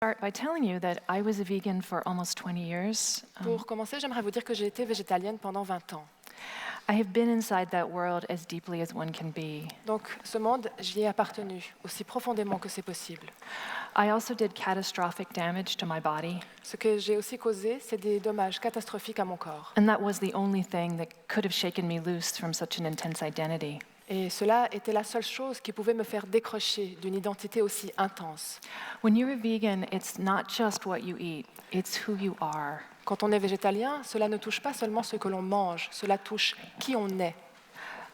start by telling you that I was a vegan for almost 20 years. Pour commencer, j'aimerais vous dire que j'ai été végétalienne pendant 20 ans. I have been inside that world as deeply as one can be. Donc ce monde, j'y ai appartenu aussi profondément que c'est possible. I also did catastrophic damage to my body, Ce que j'ai aussi causé, c'est des dommages catastrophiques à mon corps. and that was the only thing that could have shaken me loose from such an intense identity. Et cela était la seule chose qui pouvait me faire décrocher d'une identité aussi intense. When you're a vegan, it's not just what you eat, it's who you are. Quand on est végétalien, cela ne touche pas seulement ce que l'on mange, cela touche qui on est.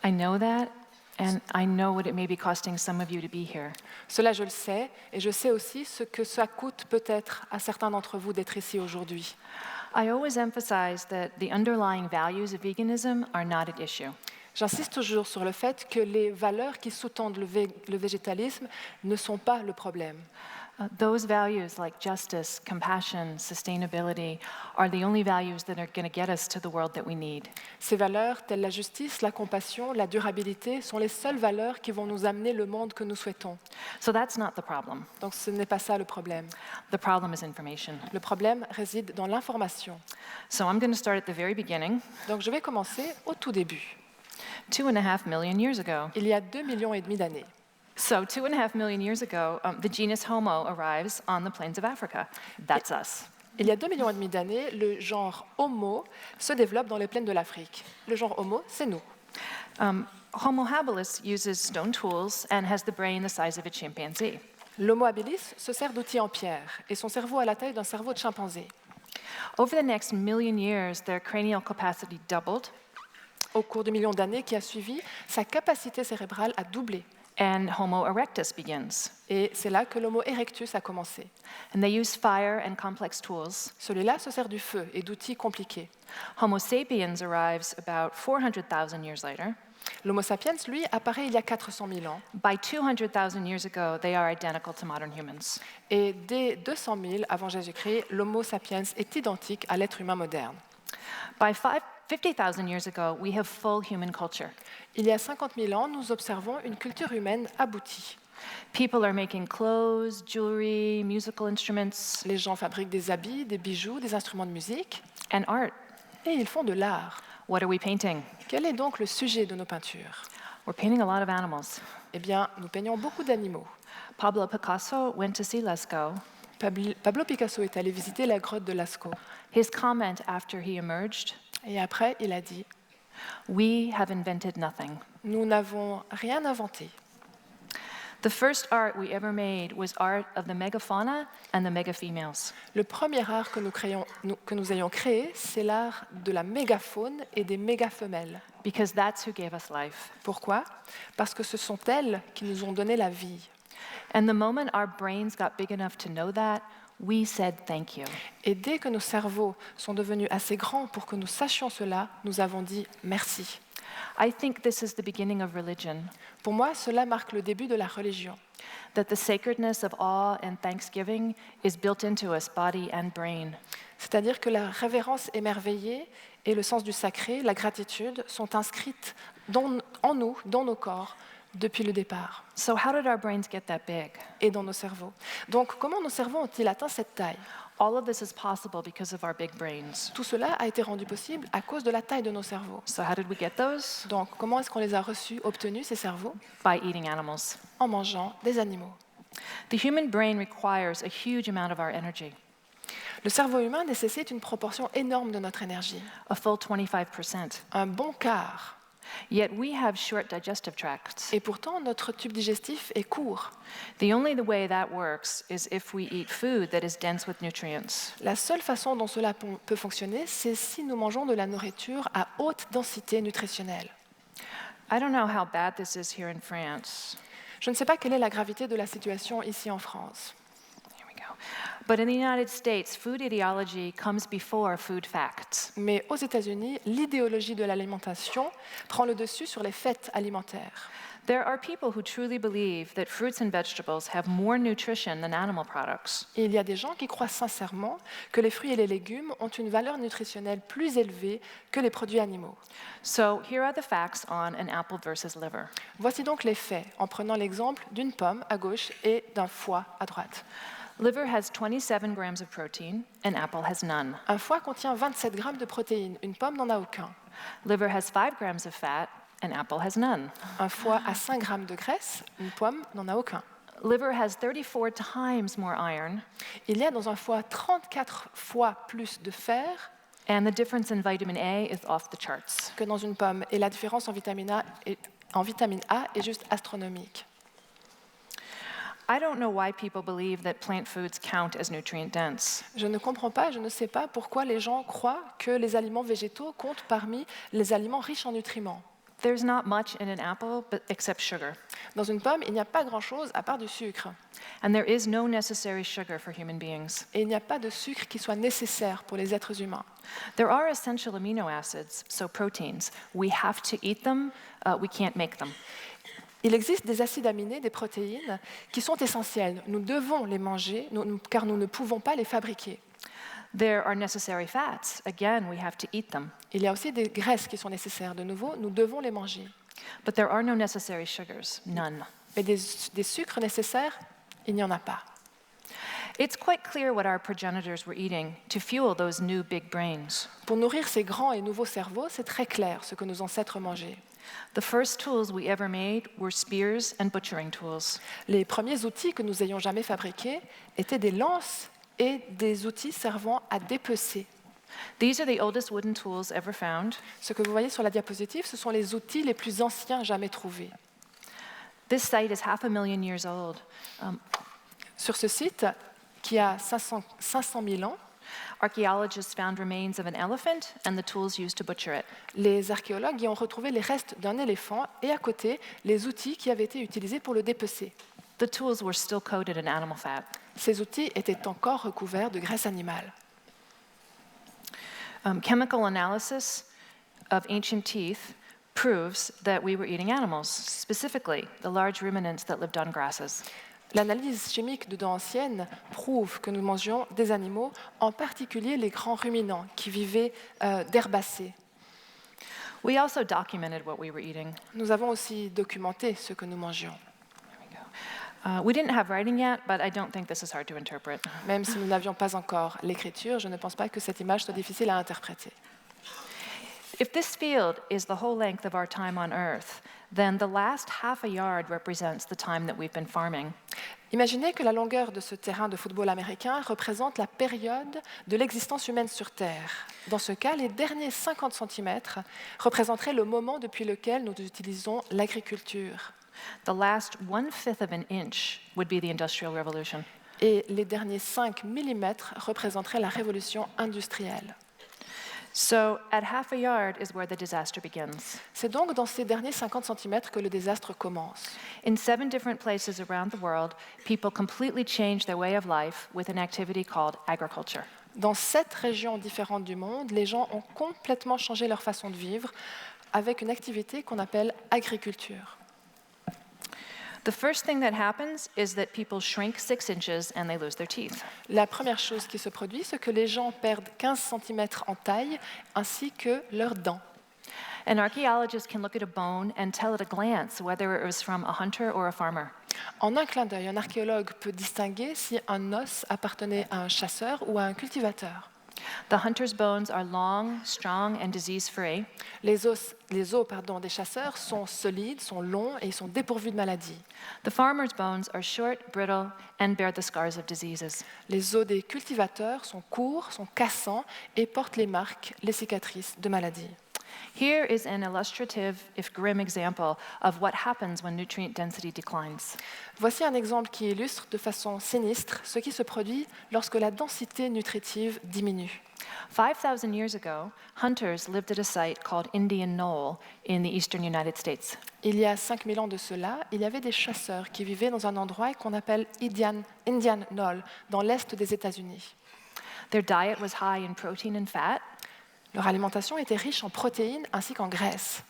I know that, and I know what it may be costing some of you to be here. Cela, je le sais, et je sais aussi ce que ça coûte peut-être à certains d'entre vous d'être ici aujourd'hui. I always emphasize that the underlying values of veganism are not at issue. J'insiste toujours sur le fait que les valeurs qui sous-tendent le végétalisme ne sont pas le problème. Those values like justice, compassion, sustainability are the only values that are going to get us to the world that we need. Ces valeurs, telles la justice, la compassion, la durabilité, sont les seules valeurs qui vont nous amener le monde que nous souhaitons. So that's not the problem. Donc ce n'est pas ça le problème. The problem is information. Le problème réside dans l'information. So I'm going to start at the very beginning. Donc je vais commencer au tout début, 2.5 million years ago. il y a 2,5 millions d'années. So 2.5 million years ago, the genus Homo arrives on the plains of Africa. That's us. Il y a 2,5 millions d'années, le genre Homo se développe dans les plaines de l'Afrique. Le genre Homo, c'est nous. Homo habilis uses stone tools and has the brain the size of a chimpanzee. L'Homo habilis se sert d'outils en pierre et son cerveau a la taille d'un cerveau de chimpanzé. Over the next million years, their cranial capacity doubled, Au cours du million d'années qui a suivi, sa capacité cérébrale a doublé. and Homo erectus begins. Et c'est là que l'Homo erectus a commencé. And they use fire and complex tools. Celui-là se sert du feu et d'outils compliqués. Homo sapiens arrives about 400,000 years later. L'Homo sapiens, lui, apparaît il y a 400 000 ans. By 200,000 years ago, they are identical to modern humans. Et dès 200 000 avant Jésus-Christ, l'Homo sapiens est identique à l'être humain moderne. By 50,000 years ago, we have full human culture. Il y a 50 000 ans, nous observons une culture humaine aboutie. People are making clothes, jewelry, musical instruments, Les gens fabriquent des habits, des bijoux, des instruments de musique, and art. et ils font de l'art. What are we painting? Quel est donc le sujet de nos peintures? We're painting a lot of animals. Eh bien, nous peignons beaucoup d'animaux. Pablo Picasso went to see Lascaux. Pablo Picasso est allé visiter la grotte de Lascaux. His comment after he emerged, Et après, il a dit "We have invented nothing. « Nous n'avons rien inventé. The first art we ever made was art of the megafauna and the megafemales. Le premier art que nous ayons créé, c'est l'art de la mégafaune et des mégafemelles. Because that's who gave us life. Pourquoi? Parce que ce sont elles qui nous ont donné la vie. And the moment our brains got big enough to know that, we said thank you. Et dès que nos cerveaux sont devenus assez grands pour que nous sachions cela, nous avons dit merci. I think this is the beginning of religion, Pour moi, cela marque le début de la religion. that the sacredness of awe and thanksgiving is built into us, body and brain. C'est-à-dire que la révérence émerveillée et le sens du sacré, la gratitude, sont inscrites en nous, dans nos corps, depuis le départ, So how did our brains get that big? et dans nos cerveaux. Donc, comment nos cerveaux ont-ils atteint cette taille? All of this is possible because of our big brains. Tout cela a été rendu possible à cause de la taille de nos cerveaux. So how did we get those? Donc, comment est-ce qu'on les a reçus, obtenus, ces cerveaux? By eating animals. En mangeant des animaux. The human brain requires a huge amount of our energy, Le cerveau humain nécessite une proportion énorme de notre énergie, a full 25%. un bon quart. Yet we have short digestive tracts. Et pourtant, notre tube digestif est court. The only way that works is if we eat food that is dense with nutrients. La seule façon dont cela peut fonctionner, c'est si nous mangeons de la nourriture à haute densité nutritionnelle. I don't know how bad this is here in France. Je ne sais pas quelle est la gravité de la situation ici en France. Here we go. But in the United States, food ideology comes before food facts. Mais aux États-Unis, l'idéologie de l'alimentation prend le dessus sur les faits alimentaires. There are people who truly believe that fruits and vegetables have more nutrition than animal products. Et il y a des gens qui croient sincèrement que les fruits et les légumes ont une valeur nutritionnelle plus élevée que les produits animaux. So here are the facts on an apple versus liver. Voici donc les faits, en prenant l'exemple d'une pomme à gauche et d'un foie à droite. Liver has 27 grams of protein, an apple has none. Un foie contient 27 grammes de protéines, une pomme n'en a aucun. Liver has 5 grams of fat, an apple has none. Un foie a 5 grammes de graisse, une pomme n'en a aucun. Liver has 34 times more iron, Il y a dans un foie 34 fois plus de fer and the difference in vitamin A is off the charts. que dans une pomme, et la différence en vitamine A est juste astronomique. I don't know why people believe that plant foods count as nutrient dense. Je ne comprends pas, je ne sais pas pourquoi les gens croient que les aliments végétaux comptent parmi les aliments riches en nutriments. There's not much in an apple except sugar, Dans une pomme, il n'y a pas grand-chose à part du sucre. and there is no necessary sugar for human beings. Et il n'y a pas de sucre qui soit nécessaire pour les êtres humains. There are essential amino acids, so proteins. We have to eat them, we can't make them. Il existe des acides aminés, des protéines, qui sont essentiels. Nous devons les manger, car nous ne pouvons pas les fabriquer. There are necessary fats. Again, we have to eat them. Il y a aussi des graisses qui sont nécessaires. De nouveau, nous devons les manger. But there are no necessary sugars, none. Mais des sucres nécessaires, il n'y en a pas. It's quite clear what our progenitors were eating to fuel those new big brains. Pour nourrir ces grands et nouveaux cerveaux, c'est très clair ce que nos ancêtres mangeaient. The first tools we ever made were spears and butchering tools. Les premiers outils que nous ayons jamais fabriqués étaient des lances et des outils servant à dépecer. These are the oldest wooden tools ever found. Ce que vous voyez sur la diapositive, ce sont les outils les plus anciens jamais trouvés. This site is 500,000 years old. Sur ce site, qui a 500 000 ans, Archaeologists found remains of an elephant and the tools used to butcher it. les archéologues y ont retrouvé les restes d'un éléphant et à côté, les outils qui avaient été utilisés pour le dépecer. The tools were still coated in animal fat. Ces outils étaient encore recouverts de graisse animale. Chemical analysis of ancient teeth proves that we were eating animals, specifically the large ruminants that lived on grasses. L'analyse chimique de dents anciennes prouve que nous mangions des animaux, en particulier les grands ruminants qui vivaient d'herbacées. We also documented what we were eating. Nous avons aussi documenté ce que nous mangions, We didn't have writing yet, but I don't think this is hard to interpret. même si nous n'avions pas encore l'écriture. Je ne pense pas que cette image soit difficile à interpréter. If this field is the whole length of our time on Earth, then the last half a yard represents the time that we've been farming. Imaginez que la longueur de ce terrain de football américain représente la période de l'existence humaine sur Terre. Dans ce cas, les derniers 50 cm représenteraient le moment depuis lequel nous utilisons l'agriculture. The last 1/5 of an inch would be the Industrial Revolution. Et les derniers 5 mm représenteraient la révolution industrielle. So at half a yard is where the disaster begins. C'est donc dans ces derniers 50 cm que le désastre commence. In 7 different places around the world, people completely changed their way of life with an activity called agriculture. Dans 7 régions différentes du monde, les gens ont complètement changé leur façon de vivre avec une activité qu'on appelle agriculture. The first thing that happens is that people shrink 6 inches and they lose their teeth. La première chose qui se produit, c'est que les gens perdent 15 cm en taille ainsi que leurs dents. An archaeologist can look at a bone and tell at a glance whether it was from a hunter or a farmer. En un clin d'œil, un archéologue peut distinguer si un os appartenait à un chasseur ou à un cultivateur. The hunter's bones are long, strong, and disease-free. Les os des chasseurs sont solides, sont longs et ils sont dépourvus de maladies. The farmer's bones are short, brittle, and bear the scars of diseases. Les os des cultivateurs sont courts, sont cassants et portent les marques, les cicatrices de maladies. Here is an illustrative, if grim, example of what happens when nutrient density declines. Voici un exemple qui illustre de façon sinistre ce qui se produit lorsque la densité nutritive diminue. 5,000 years ago, hunters lived at a site called Indian Knoll in the eastern United States. Il y a 5000 ans de cela, il y avait des chasseurs qui vivaient dans un endroit qu'on appelle Indian Knoll, dans l'est des États-Unis. Their diet was high in protein and fat. Leur alimentation était riche en protéines ainsi qu'en graisses.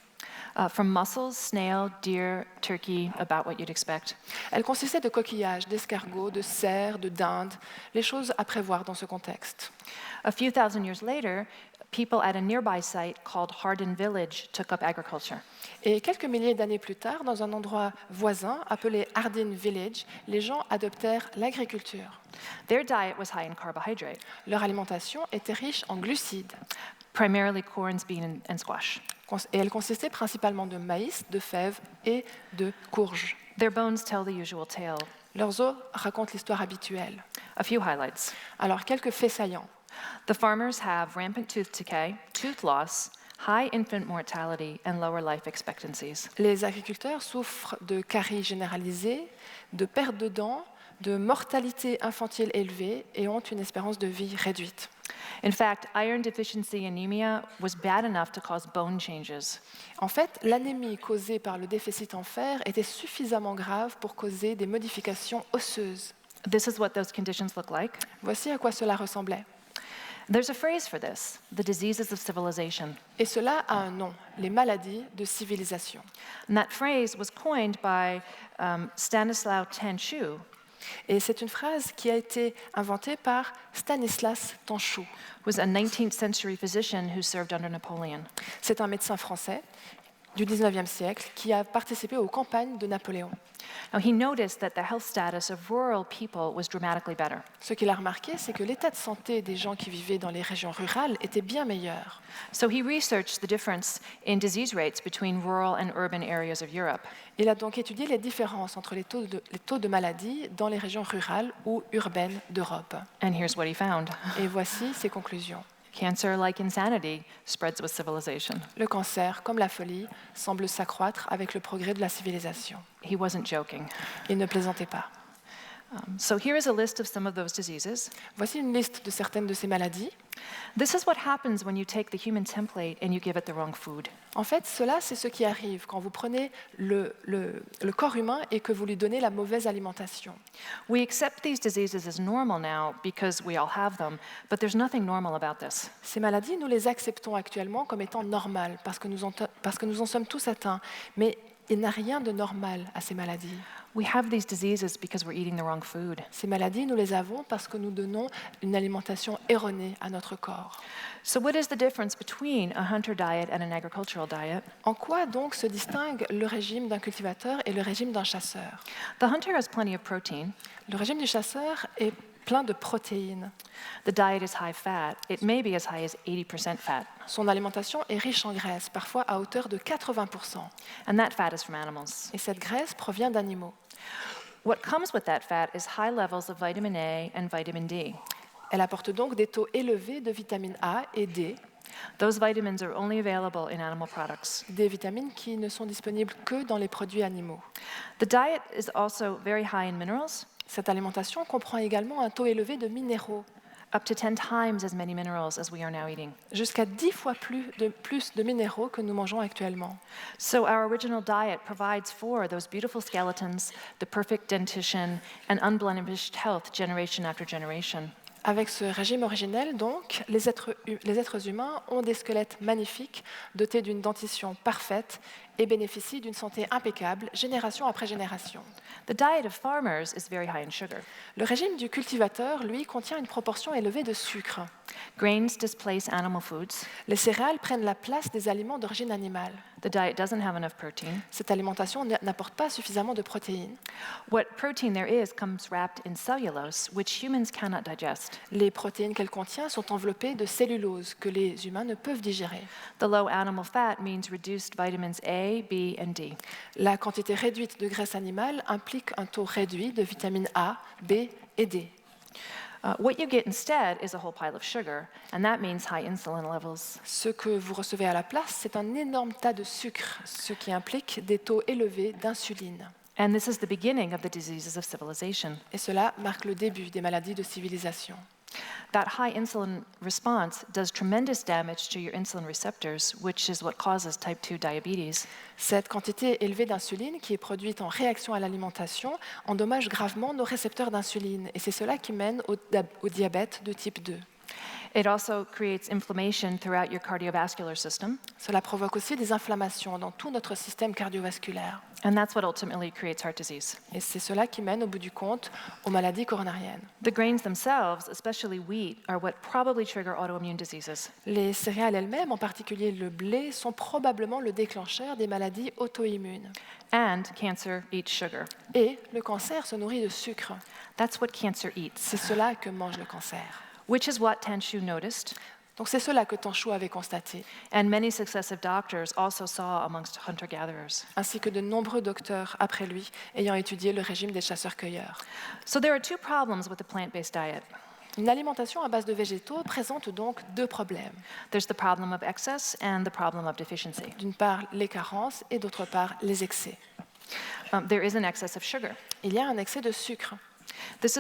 from mussels, snail, deer, turkey, about what you'd expect. Elle consistait de coquillages, d'escargots, de cerfs, de dindes, les choses à prévoir dans ce contexte. A few thousand years later, people at a nearby site called Hardin Village took up agriculture. Et quelques milliers d'années plus tard, dans un endroit voisin appelé Hardin Village, les gens adoptèrent l'agriculture. Their diet was high in carbohydrate, Leur alimentation était riche en glucides, primarily corns, bean, and squash. et elle consistait principalement de maïs, de fèves et de courges. Their bones tell the usual tale. Leurs os racontent l'histoire habituelle. A few highlights. Alors, quelques faits saillants. The farmers have rampant tooth decay, tooth loss, high infant mortality, and lower life expectancies. Les agriculteurs souffrent de caries généralisées, de perte de dents, de mortalité infantile élevée et ont une espérance de vie réduite. In fact, iron deficiency anemia was bad enough to cause bone changes. En fait, l'anémie causée par le déficit en fer était suffisamment grave pour causer des modifications osseuses. This is what those conditions look like. Voici à quoi cela ressemblait. There's a phrase for this, the diseases of civilization. Et cela a un nom, les maladies de civilisation. And that phrase was coined by Stanislaw Tanchu, Et c'est une phrase qui a été inventée par Stanislas Tanchou. who was a 19th century physician who served under Napoleon. C'est un médecin français du 19e siècle qui a participé aux campagnes de Napoléon. Now, he noticed that the health status of rural people was dramatically better. Ce qu'il a remarqué, c'est que l'état de santé des gens qui vivaient dans les régions rurales était bien meilleur. So he researched the difference in disease rates between rural and urban areas of Europe. Il a donc étudié les différences entre les taux de maladie dans les régions rurales ou urbaines d'Europe. And here's what he found. Et voici ses conclusions. Cancer, like insanity, spreads with civilization. Le cancer, comme la folie, semble s'accroître avec le progrès de la civilisation. He wasn't joking. Il ne plaisantait pas. So here is a list of some of those diseases. Voici une liste de certaines de ces maladies. This is what happens when you take the human template and you give it the wrong food. En fait, cela, c'est ce qui arrive quand vous prenez le corps humain et que vous lui donnez la mauvaise alimentation. We accept these diseases as normal now because we all have them, but there's nothing normal about this. Ces maladies, nous les acceptons actuellement comme étant normales parce que nous en sommes tous atteints. Mais il n'y a rien de normal à ces maladies. We have these diseases because we're eating the wrong food. Ces maladies, nous les avons parce que nous donnons une alimentation erronée à notre corps. So what is the difference between a hunter diet and an agricultural diet? En quoi donc se distingue le régime d'un cultivateur et le régime d'un chasseur? The hunter has plenty of protein. Le régime du chasseur est plein de protéines. The diet is high fat. It may be as high as 80% fat. Son alimentation est riche en graisse, parfois à hauteur de 80%. And that fat is from animals. Et cette graisse provient d'animaux. What comes with that fat is high levels of vitamin A and vitamin D. Elle apporte donc des taux élevés de vitamine A et D, Those vitamins are only available in animal products. des vitamines qui ne sont disponibles que dans les produits animaux. The diet is also very high in minerals, Cette alimentation comprend également un taux élevé de minéraux, up to 10 times as many minerals as we are now eating. jusqu'à 10 fois plus de minéraux que nous mangeons actuellement. So our original diet provides for those beautiful skeletons, the perfect dentition, and unblemished health generation after generation. Avec ce régime originel, donc, les êtres humains ont des squelettes magnifiques, dotés d'une dentition parfaite et bénéficient d'une santé impeccable, génération après génération. The diet of farmers is very high in sugar. Le régime du cultivateur, lui, contient une proportion élevée de sucre. Grains displace animal foods. Les céréales prennent la place des aliments d'origine animale. The diet doesn't have enough protein. Cette alimentation n'apporte pas suffisamment de protéines. What protein there is comes wrapped in cellulose, which humans cannot digest. Les protéines qu'elle contient sont enveloppées de cellulose que les humains ne peuvent digérer. The low animal fat means reduced vitamins A, B, and D. La quantité réduite de graisse animale implique un taux réduit de vitamines A, B et D. What you get instead is a whole pile of sugar, and that means high insulin levels. Ce que vous recevez à la place, c'est un énorme tas de sucre, ce qui implique des taux élevés d'insuline. And this is the beginning of the diseases of civilization. Et cela marque le début des maladies de civilisation. That high insulin response does tremendous damage to your insulin receptors, which is what causes type 2 diabetes. Cette quantité élevée d'insuline, qui est produite en réaction à l'alimentation, endommage gravement nos récepteurs d'insuline, et c'est cela qui mène au diabète de type 2. It also creates inflammation throughout your cardiovascular system, Cela provoque aussi des inflammations dans tout notre système cardiovasculaire. and that's what ultimately creates heart disease. Et c'est cela qui mène, au bout du compte, aux maladies coronariennes. The grains themselves, especially wheat, are what probably trigger autoimmune diseases. Les céréales elles-mêmes, en particulier le blé, sont probablement le déclencheur des maladies auto-immunes. And cancer eats sugar. Et le cancer se nourrit de sucre. That's what cancer eats, C'est cela que mange le cancer. which is what Tanshu noticed, Donc c'est cela que Tanchou avait constaté, and many successive doctors also saw amongst hunter-gatherers. ainsi que de nombreux docteurs après lui ayant étudié le régime des chasseurs-cueilleurs. So there are two problems with the plant-based diet. Une alimentation à base de végétaux présente donc deux problèmes. There's the problem of excess and the problem of deficiency. D'une part, les carences et d'autre part, les excès. There is an excess of sugar. Il y a un excès de sucre. There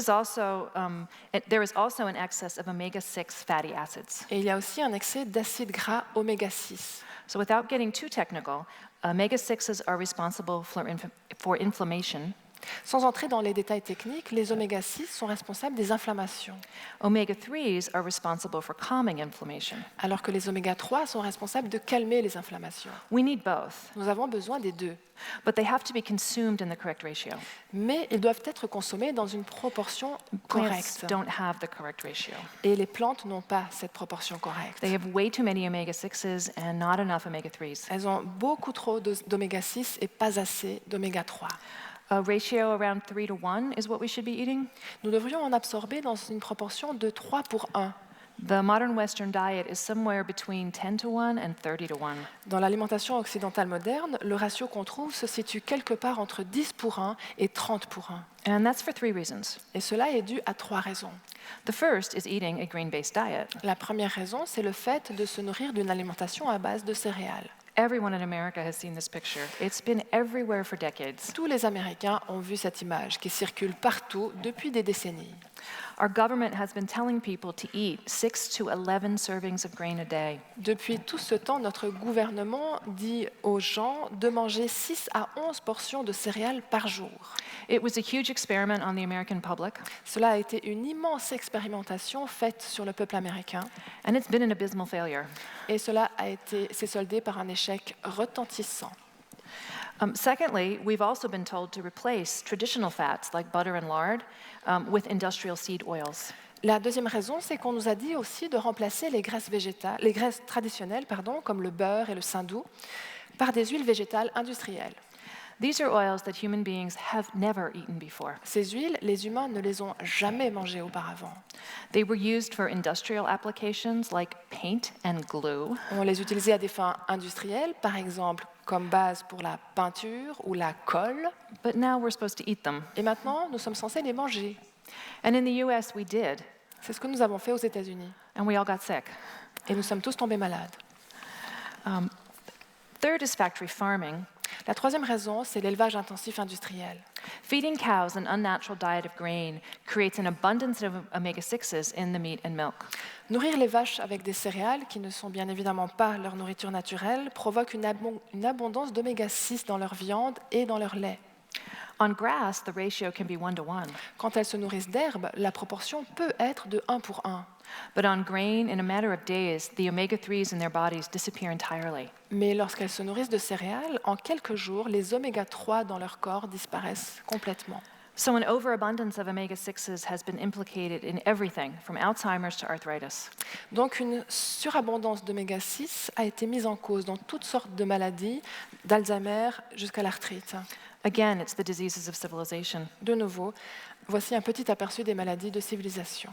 is also an excess of omega-6 fatty acids. Et il y a aussi un excès d'acides gras oméga 6. So without getting too technical, omega-6s are responsible for inflammation. Sans entrer dans les détails techniques, les oméga 6 sont responsables des inflammations, Omega-3s are responsible for calming inflammation. alors que les oméga 3 sont responsables de calmer les inflammations. We need both, Nous avons besoin des deux, but they have to be consumed in the correct ratio. mais ils doivent être consommés dans une proportion Plants correcte. don't have the correct ratio. Et les plantes n'ont pas cette proportion correcte. They have way too many omega-6s and not enough omega-3s. Elles ont beaucoup trop d'oméga 6 et pas assez d'oméga 3. A ratio around 3 to 1 is what we should be eating. Nous devrions en absorber dans une proportion de 3 pour 1. The modern Western diet is somewhere between 10 to 1 and 30 to 1. Dans l'alimentation occidentale moderne, le ratio qu'on trouve se situe quelque part entre 10 pour 1 et 30 pour 1. And that's for 3 reasons. Et cela est dû à 3 raisons. The first is eating a grain-based diet. La première raison, c'est le fait de se nourrir d'une alimentation à base de céréales. Everyone in America has seen this picture. It's been everywhere for decades. Tous les Américains ont vu cette image qui circule partout depuis des décennies. Our government has been telling people to eat 6 to 11 servings of grain a day. Depuis tout ce temps, notre gouvernement dit aux gens de manger 6 à 11 portions de céréales par jour. It was a huge experiment on the American public, Cela a été une immense expérimentation faite sur le peuple américain and it's been an abysmal failure. et cela s'est soldé par un échec retentissant. Secondly, we've also been told to replace traditional fats like butter and lard with industrial seed oils. La deuxième raison, c'est qu'on nous a dit aussi de remplacer les graisses traditionnelles, comme le beurre et le saindoux, par des huiles végétales industrielles. These are oils that human beings have never eaten before. Ces huiles, les humains ne les ont jamais mangées auparavant. They were used for industrial applications like paint and glue, On les utilisait à des fins industrielles, par exemple comme base pour la peinture ou la colle, but now we're supposed to eat them. et maintenant nous sommes censés les manger. And in the US, we did, C'est ce que nous avons fait aux États-Unis, and we all got sick. et nous sommes tous tombés malades. Third is factory farming. La troisième raison, c'est l'élevage intensif industriel. Feeding cows an unnatural diet of grain creates an abundance of omega-6s in the meat and milk. Nourrir les vaches avec des céréales, qui ne sont bien évidemment pas leur nourriture naturelle, provoque une abondance d'oméga 6 dans leur viande et dans leur lait. On grass, the ratio can be 1 to 1. Quand elles se nourrissent d'herbe, la proportion peut être de 1 pour 1. But on grain, in a matter of days, the omega-3s in their bodies disappear entirely. Mais lorsqu'elles se nourrissent de céréales, en quelques jours, les oméga 3 dans leur corps disparaissent complètement. So an overabundance of omega-6s has been implicated in everything, from Alzheimer's to arthritis. Donc une surabondance d'oméga 6 a été mise en cause dans toutes sortes de maladies, d'Alzheimer jusqu'à l'arthrite. Again, it's the diseases of civilization. De nouveau, voici un petit aperçu des maladies de civilisation.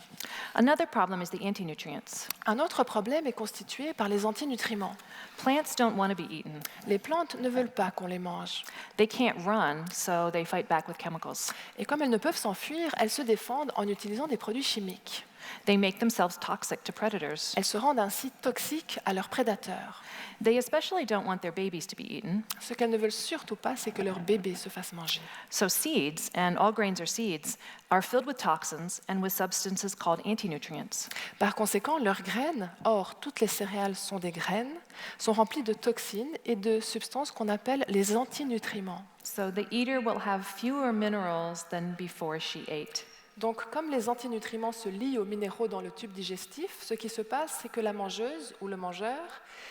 Another problem is the anti-nutrients. Un autre problème est constitué par les antinutriments. Plants don't want to be eaten. Les plantes ne veulent pas qu'on les mange. They can't run, so they fight back with chemicals. Et comme elles ne peuvent s'enfuir, elles se défendent en utilisant des produits chimiques. They make themselves toxic to predators. Elles se rendent ainsi toxiques à leurs prédateurs. They especially don't want their babies to be eaten. Ce qu'elles ne veulent surtout pas, c'est que leurs bébés se fassent manger. So seeds, and all grains are seeds, are filled with toxins and with substances called anti-nutrients. Par conséquent, leurs graines, or toutes les céréales sont des graines, sont remplies de toxines et de substances qu'on appelle les antinutriments. So the eater will have fewer minerals than before she ate. Donc, comme les antinutriments se lient aux minéraux dans le tube digestif, ce qui se passe, c'est que la mangeuse ou le mangeur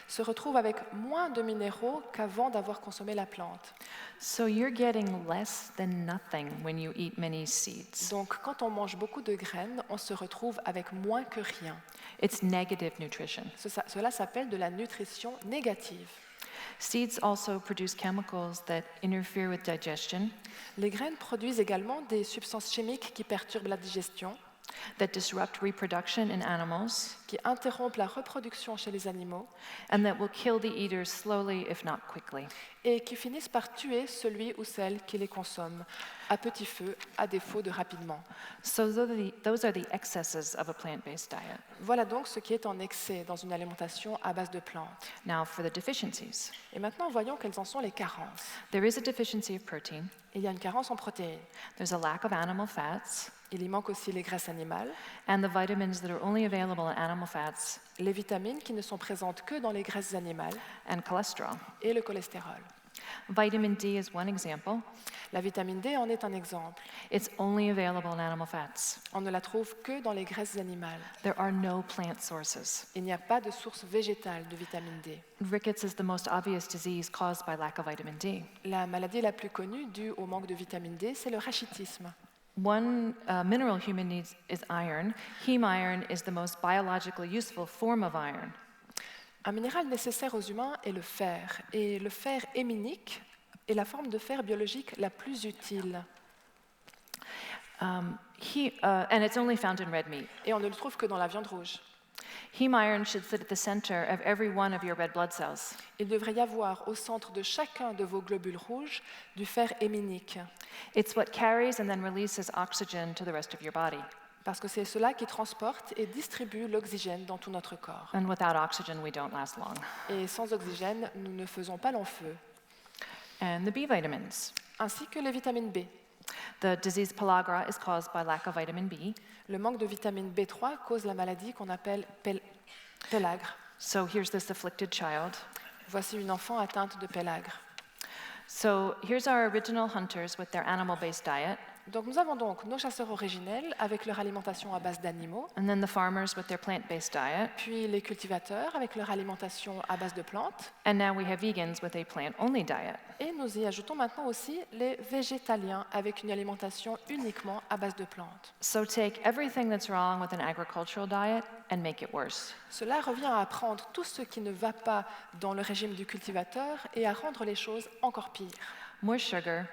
se retrouve avec moins de minéraux qu'avant d'avoir consommé la plante. So you're getting less than nothing when you eat many seeds. Donc, quand on mange beaucoup de graines, on se retrouve avec moins que rien. It's negative nutrition. Cela s'appelle de la nutrition négative. Seeds also produce chemicals that interfere with digestion, Les graines produisent également des substances chimiques qui perturbent la digestion, that disrupt reproduction in animals, qui interrompent la reproduction chez les animaux and that will kill the eaters slowly, if not quickly. et qui finissent par tuer celui ou celle qui les consomme à petit feu, à défaut de rapidement. So those are the excesses of a plant-based diet. Voilà donc ce qui est en excès dans une alimentation à base de plantes. Now for the deficiencies. Et maintenant, voyons quelles en sont les carences. There is a deficiency of protein. Il y a une carence en protéines. There's a lack of animal fats, Il y manque aussi les graisses animales, and the vitamins that are only available in animal fats, les vitamines qui ne sont présentes que dans les graisses animales and cholesterol. et le cholestérol. Vitamin D is one example. La vitamine D en est un exemple. It's only available in animal fats. On ne la trouve que dans les graisses animales. There are no plant sources. Il n'y a pas de source végétale de vitamine D. Rickets is the most obvious disease caused by lack of vitamin D. La maladie la plus connue due au manque de vitamine D, c'est le rachitisme. One mineral human needs is iron. Heme iron is the most biologically useful form of iron. Un minéral nécessaire aux humains est le fer, et le fer héminique est la forme de fer biologique la plus utile. And it's only found in red meat. Et on ne le trouve que dans la viande rouge. Heme iron should sit at the center of every one of your red blood cells. Il devrait y avoir au centre de chacun de vos globules rouges du fer héminique, It's what carries and then releases oxygen to the rest of your body. parce que c'est cela qui transporte et distribue l'oxygène dans tout notre corps. And without oxygen, we don't last long. Et sans oxygène, nous ne faisons pas long feu. And the B vitamins. Ainsi que les vitamines B. The disease pellagra is caused by lack of vitamin B. Le manque de vitamine B3 cause la maladie qu'on appelle pélagre. So here's this afflicted child. Voici une enfant atteinte de pélagre. So here's our original hunters with their animal-based diet, Donc nous avons donc nos chasseurs originels avec leur alimentation à base d'animaux, and then the farmers with their plant-based diet, puis les cultivateurs avec leur alimentation à base de plantes, and now we have vegans with a plant-only diet. et nous y ajoutons maintenant aussi les végétaliens avec une alimentation uniquement à base de plantes. So take everything that's wrong with an agricultural diet and make it worse. Cela revient à prendre tout ce qui ne va pas dans le régime du cultivateur et à rendre les choses encore pires. More sugar,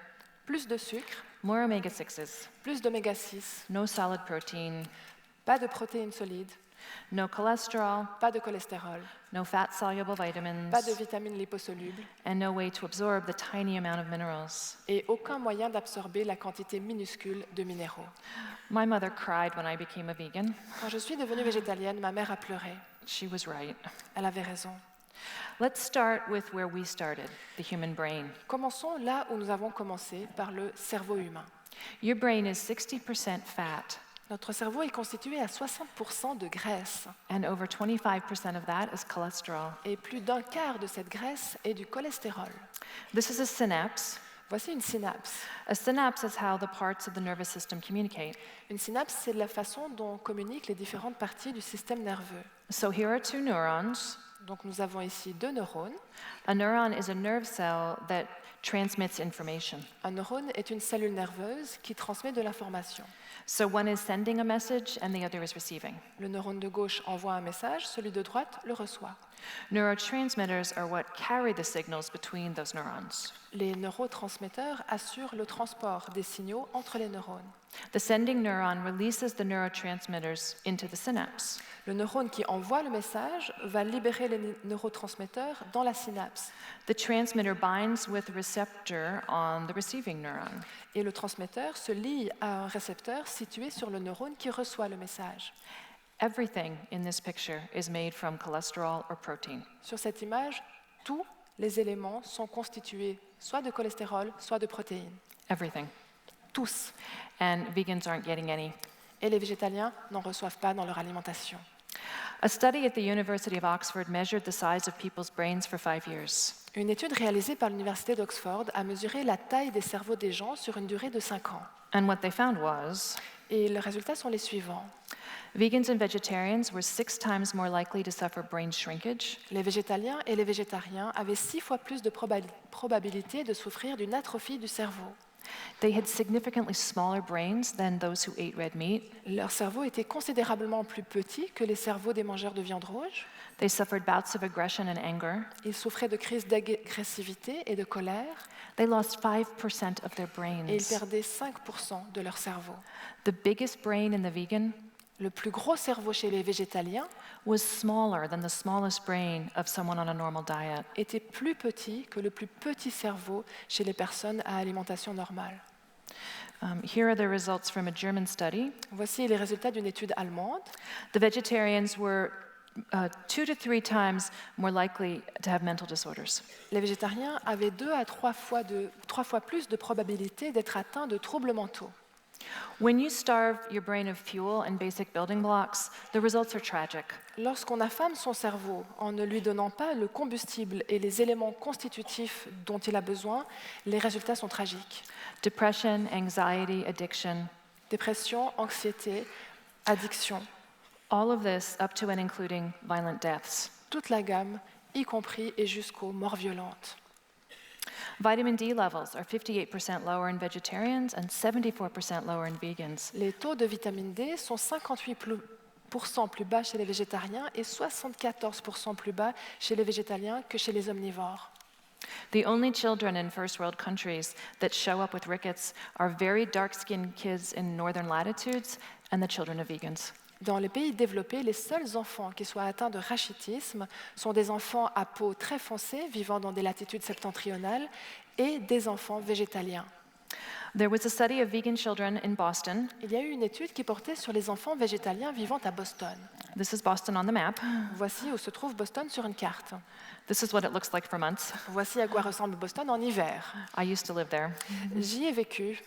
Plus de sucre, more omega-6s, plus d'oméga 6, no solid protein, pas de protéines solides, no cholesterol, pas de cholestérol, no fat-soluble vitamins, pas de vitamines liposolubles and no way to absorb the tiny amount of minerals. et aucun moyen d'absorber la quantité minuscule de minéraux. My mother cried when I became a vegan. Quand je suis devenue végétalienne, ma mère a pleuré. She was right. Elle avait raison. Let's start with where we started, the human brain. Commençons là où nous avons commencé, par le cerveau humain. Your brain is 60% fat, Notre cerveau est constitué à 60% de graisse and over 25% of that is cholesterol. et plus d'un quart de cette graisse est du cholestérol. This is a synapse. Voici une synapse. A synapse is how the parts of the nervous system communicate. Une synapse, c'est la façon dont communiquent les différentes parties du système nerveux. So here are two neurons. Donc nous avons ici deux neurones. A neuron is a nerve cell that transmits information. Un neurone est une cellule nerveuse qui transmet de l'information. So one is sending a message and the other is receiving. Le neurone de gauche envoie un message, celui de droite le reçoit. Neurotransmitters are what carry the signals between those neurons. Les neurotransmetteurs assurent le transport des signaux entre les neurones. The sending neuron releases the neurotransmitters into the synapse. Le neurone qui envoie le message va libérer les neurotransmetteurs dans la synapse. The transmitter binds with the receptor on the receiving neuron. Et le transmetteur se lie à un récepteur situé sur le neurone qui reçoit le message. Everything in this picture is made from cholesterol or protein. Sur cette image, tous les éléments sont constitués soit de cholestérol, soit de protéines. Everything. Tous. And vegans aren't getting any. Et les végétaliens n'en reçoivent pas dans leur alimentation. A study at the University of Oxford measured the size of people's brains for 5 years. Une étude réalisée par l'Université d'Oxford a mesuré la taille des cerveaux des gens sur une durée de 5 ans. And what they found was Et les résultats sont les suivants. Vegans and vegetarians were 6 times more likely to suffer brain shrinkage. Les végétaliens et les végétariens avaient 6 fois plus de probabilité de souffrir d'une atrophie du cerveau. They had significantly smaller brains than those who ate red meat. Leur cerveau était considérablement plus petit que les cerveaux des mangeurs de viande rouge. They suffered bouts of aggression and anger. Ils souffraient de crises d'agressivité et de colère They lost 5% of their et ils brains. perdaient 5% de leur cerveau. The biggest brain in the vegan Le plus gros cerveau chez les végétaliens was smaller than the smallest brain of someone on a normal diet. était plus petit que le plus petit cerveau chez les personnes à alimentation normale. Here are the results from a German study. Voici les résultats d'une étude allemande. The vegetarians were 2 to 3 times more likely to have mental disorders. Les végétariens avaient 2 à 3 fois plus de probabilité d'être atteints de troubles mentaux. When you starve your brain of fuel and basic building blocks, the results are tragic. Lorsqu'on affame son cerveau en ne lui donnant pas le combustible et les éléments constitutifs dont il a besoin, les résultats sont tragiques. Depression, anxiety, addiction, Dépression, anxiété, addiction, all of this up to and including violent deaths. toute la gamme, y compris et jusqu'aux morts violentes. Vitamin D levels are 58% lower in vegetarians and 74% lower in vegans. Les taux de vitamine D sont 58% plus bas chez les végétariens et 74% plus bas chez les végétaliens que chez les omnivores. The only children in first world countries that show up with rickets are very dark-skinned kids in northern latitudes and the children of vegans. Dans les pays développés, les seuls enfants qui soient atteints de rachitisme sont des enfants à peau très foncée vivant dans des latitudes septentrionales et des enfants végétaliens. There was a study of vegan children in Boston. Il y a eu une étude qui portait sur les enfants végétaliens vivant à Boston. This is Boston on the map. Voici où se trouve Boston sur une carte. This is what it looks like for months. Voici à quoi ressemble Boston en hiver. I used to live there. J'y ai vécu,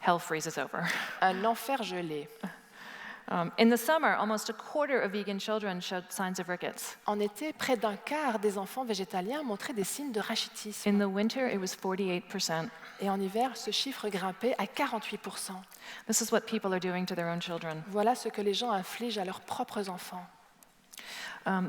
Hell freezes over. un enfer gelé. In the summer, almost a quarter of vegan children showed signs of rickets. En été, près d'un quart des enfants végétaliens montraient des signes de rachitisme. In the winter, it was 48%. Et en hiver, ce chiffre grimpait à 48%. This is what people are doing to their own children. Voilà ce que les gens infligent à leurs propres enfants.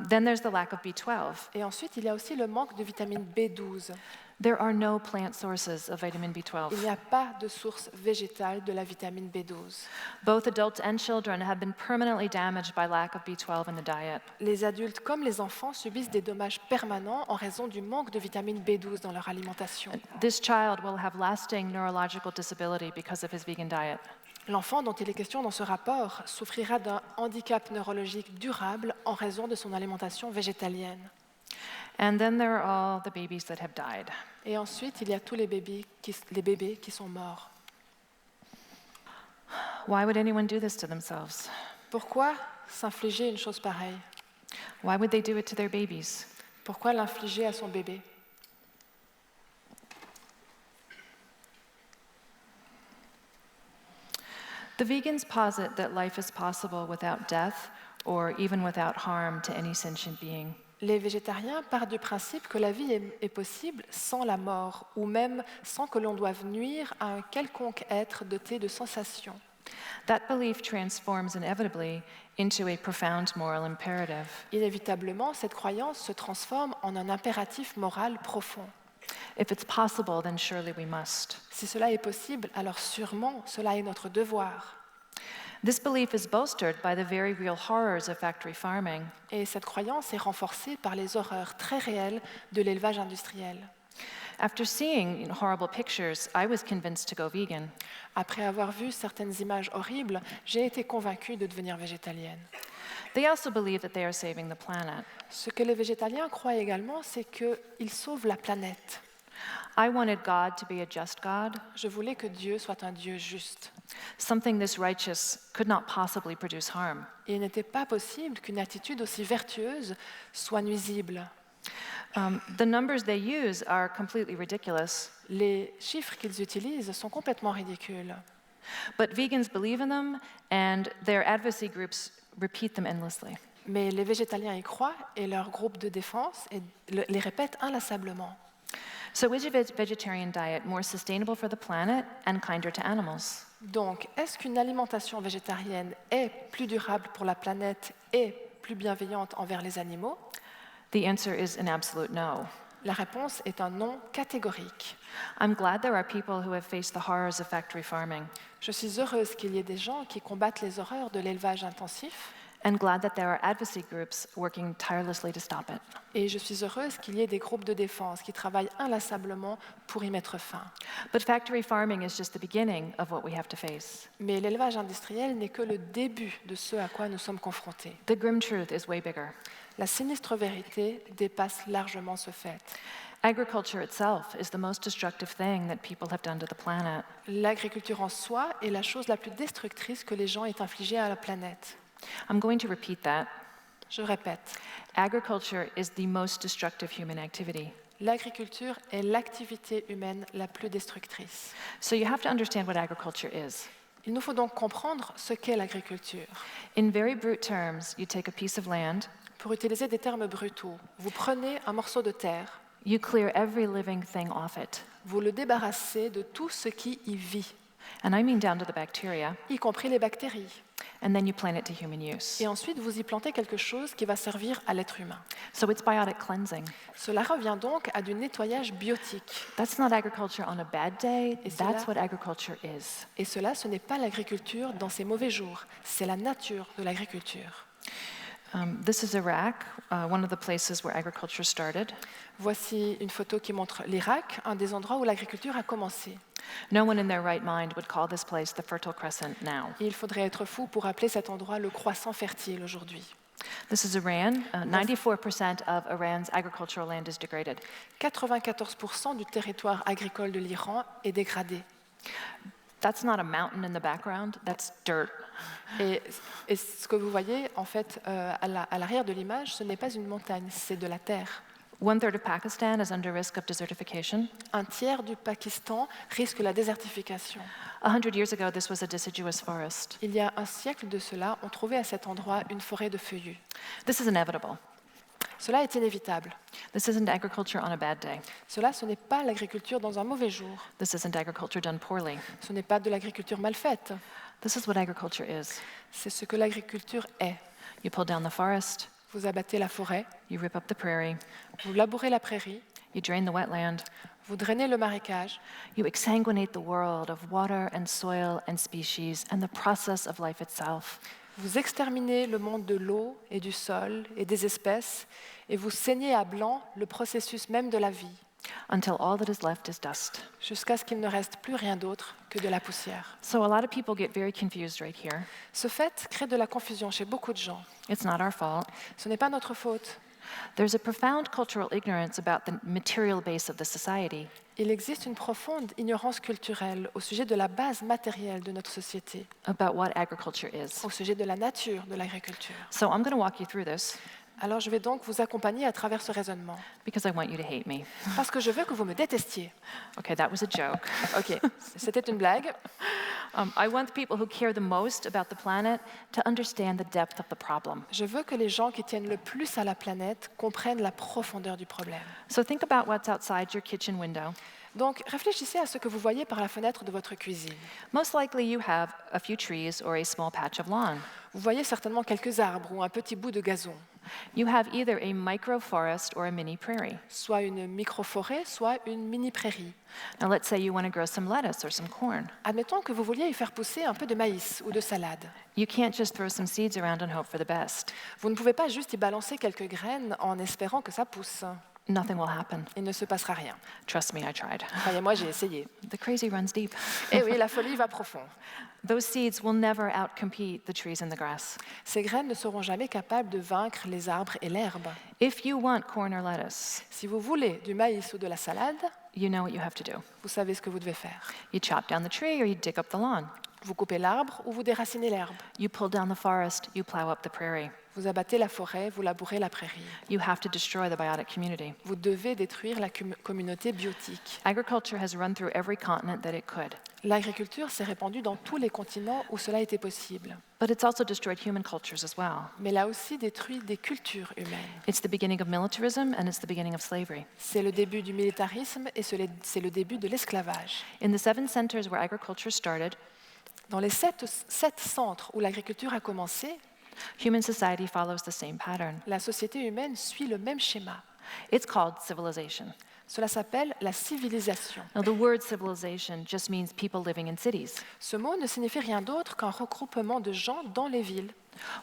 Then there's the lack of B12. Et ensuite, il y a aussi le manque de vitamine B12. There are no plant sources of vitamin Il B12. n'y a pas de source végétale de la vitamine B12. Both adults and children have been permanently damaged by lack of B12 in the diet. Les adultes comme les enfants subissent des dommages permanents en raison du manque de vitamine B12 dans leur alimentation. This child will have lasting neurological disability because of his vegan diet. L'enfant dont il est question dans ce rapport souffrira d'un handicap neurologique durable en raison de son alimentation végétalienne. And then there are all the babies that have died. Et ensuite, il y a tous les bébés qui sont morts. Why would anyone do this to themselves? Pourquoi s'infliger une chose pareille? Why would they do it to their babies? Pourquoi l'infliger à son bébé? The vegans posit that life is possible without death or even without harm to any sentient being. Les végétariens partent du principe que la vie est possible sans la mort, ou même sans que l'on doive nuire à un quelconque être doté de sensations. That belief transforms inevitably into a profound moral imperative. Inévitablement, cette croyance se transforme en un impératif moral profond. If it's possible, then surely we must. Si cela est possible, alors sûrement cela est notre devoir. This belief is bolstered by the very real horrors of factory farming. Et cette croyance est renforcée par les horreurs très réelles de l'élevage industriel. After seeing horrible pictures, I was convinced to go vegan. Après avoir vu certaines images horribles, j'ai été convaincue de devenir végétalienne. They also believe that they are saving the planet. Ce que les végétaliens croient également, c'est qu'ils sauvent la planète. I wanted God to be a just God, Je voulais que Dieu soit un Dieu juste. something this righteous could not possibly produce harm. Et il n'était pas possible qu'une attitude aussi vertueuse soit nuisible. The numbers they use are completely ridiculous, Les chiffres qu'ils utilisent sont complètement ridicules. but vegans believe in them, and their advocacy groups repeat them endlessly. Mais les végétaliens y croient et leur groupe de défense les répète inlassablement. So is a vegetarian diet more sustainable for the planet and kinder to animals? Donc, est-ce qu'une alimentation végétarienne est plus durable pour la planète et plus bienveillante envers les animaux? The answer is an absolute no. La réponse est un non catégorique. I'm glad there are people who have faced the horrors of factory farming, Je suis heureuse qu'il y ait des gens qui combattent les horreurs de l'élevage intensif and glad that there are advocacy groups working tirelessly to stop it. et je suis heureuse qu'il y ait des groupes de défense qui travaillent inlassablement pour y mettre fin. But factory farming is just the beginning of what we have to face. Mais l'élevage industriel n'est que le début de ce à quoi nous sommes confrontés. The grim truth is way bigger. La sinistre vérité dépasse largement ce fait. Agriculture itself is the most destructive thing that people have done to the planet. L'agriculture en soi est la chose la plus destructrice que les gens aient infligée à la planète. I'm going to repeat that. Je répète, Agriculture is the most destructive human activity. l'agriculture est l'activité humaine la plus destructrice. So you have to understand what agriculture is. Il nous faut donc comprendre ce qu'est l'agriculture. In very brute terms, you take a piece of land, Pour utiliser des termes brutaux, vous prenez un morceau de terre, you clear every living thing off it, vous le débarrassez de tout ce qui y vit, and I mean down to the bacteria, y compris les bactéries. and then you plant it to human use. Et ensuite, vous y plantez quelque chose qui va servir à l'être humain. So it's biotic cleansing. Cela revient donc à du nettoyage biotique. That's not agriculture on a bad day, Et that's cela- what agriculture is. Et cela, ce n'est pas l'agriculture dans ses mauvais jours, c'est la nature de l'agriculture. This is Iraq, one of the places where agriculture started. Voici une photo qui montre l'Irak, un des endroits où l'agriculture a commencé. No one in their right mind would call this place the Fertile Crescent now. Et il faudrait être fou pour appeler cet endroit le croissant fertile aujourd'hui. This is Iran. 94% of Iran's agricultural land is degraded. 94% du territoire agricole de l'Iran est dégradé. That's not a mountain in the background, that's dirt. Et ce que vous voyez, en fait, à l'arrière de l'image, ce n'est pas une montagne, c'est de la terre. 1/3 of Pakistan is under risk of desertification. Un tiers du Pakistan risque la désertification. 100 years ago, this was a deciduous forest. Il y a un siècle de cela, on trouvait à cet endroit une forêt de feuillus. This is inevitable. Cela est inévitable. This isn't agriculture on a bad day. Cela, ce n'est pas l'agriculture dans un mauvais jour. This isn't agriculture done poorly. Ce n'est pas de l'agriculture mal faite. This is what agriculture is. C'est ce que l'agriculture est. You pull down the forest, Vous abattez la forêt, you rip up the prairie, vous labourez la prairie, you drain the wetland, vous drainez le marécage, you exsanguinate the world of water and soil and species and the process of life itself. vous exterminez le monde de l'eau et du sol et des espèces, et vous saignez à blanc le processus même de la vie, Until all that is left is dust. jusqu'à ce qu'il ne reste plus rien d'autre que de la poussière. So a lot of people get very confused right here. Ce fait crée de la confusion chez beaucoup de gens. It's not our fault. Ce n'est pas notre faute. There's a profound cultural ignorance about the material base of the society. Il existe une profonde ignorance culturelle au sujet de la base matérielle de notre société, About what agriculture is. au sujet de la nature de l'agriculture. So I'm going to walk you through this Alors je vais donc vous accompagner à travers ce raisonnement, because I want you to hate me. parce que je veux que vous me détestiez. Okay, that was a joke. Ok, c'était une blague. I want the people who care the most about the planet to understand the depth of the problem. Je veux que les gens qui tiennent le plus à la planète comprennent la profondeur du problème. So think about what's outside your kitchen window. Donc réfléchissez à ce que vous voyez par la fenêtre de votre cuisine. Most likely you have a few trees or a small patch of lawn. Vous voyez certainement quelques arbres ou un petit bout de gazon, You have either a microforest or a mini prairie. soit une micro-forêt, soit une mini-prairie. Now let's say you want to grow some lettuce or some corn. Admettons que vous vouliez y faire pousser un peu de maïs ou de salade. You can't just throw some seeds around and hope for the best. Vous ne pouvez pas juste y balancer quelques graines en espérant que ça pousse. Nothing will happen. Il ne se passera rien. Trust me, I tried. Croyez-moi, j'ai essayé. The crazy runs deep. Et oui, la folie va profond. Those seeds will never outcompete the trees and the grass. Ces graines ne seront jamais capables de vaincre les arbres et l'herbe. If you want corn or lettuce, Si vous voulez du maïs ou de la salade, you know what you have to do. vous savez ce que vous devez faire. You chop down the tree or you dig up the lawn. Vous coupez l'arbre ou vous déracinez l'herbe. You pull down the forest, you plow up the prairie. Vous abattez la forêt, vous labourez la prairie. You have to destroy the biotic community. Vous devez détruire la communauté biotique. Agriculture has run through every continent that it could, L'agriculture s'est répandue dans tous les continents où cela était possible. but it's also destroyed human cultures as well. Mais elle a aussi détruit des cultures humaines. It's the beginning of militarism and it's the beginning of slavery. C'est le début du militarisme et c'est le début de l'esclavage. In the 7 centers where agriculture started, Dans les sept centres où l'agriculture a commencé, human society follows the same pattern. la société humaine suit le même schéma. It's called civilization. Cela s'appelle la civilisation. Now, the word civilization just means people living in cities. Ce mot ne signifie rien d'autre qu'un regroupement de gens dans les villes.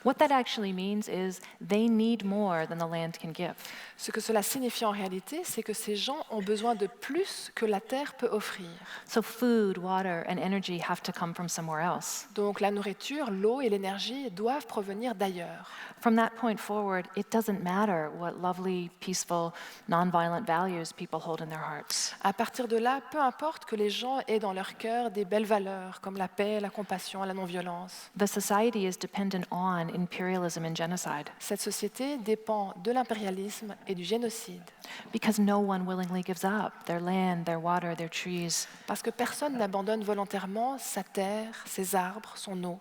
What that actually means is they need more than the land can give. Ce que cela signifie en réalité, c'est que ces gens ont besoin de plus que la terre peut offrir. So food, water, and energy have to come from somewhere else. Donc la nourriture, l'eau et l'énergie doivent provenir d'ailleurs. From that point forward, it doesn't matter what lovely, peaceful, nonviolent values people hold in their hearts. À partir de là, peu importe que les gens aient dans leur cœur des belles valeurs comme la paix, la compassion, la non-violence. The society is dependent on imperialism and genocide Cette société dépend de l'impérialisme et du génocide. because no one willingly gives up their land, their water, their trees. Parce que personne n'abandonne volontairement sa terre, ses arbres, son eau.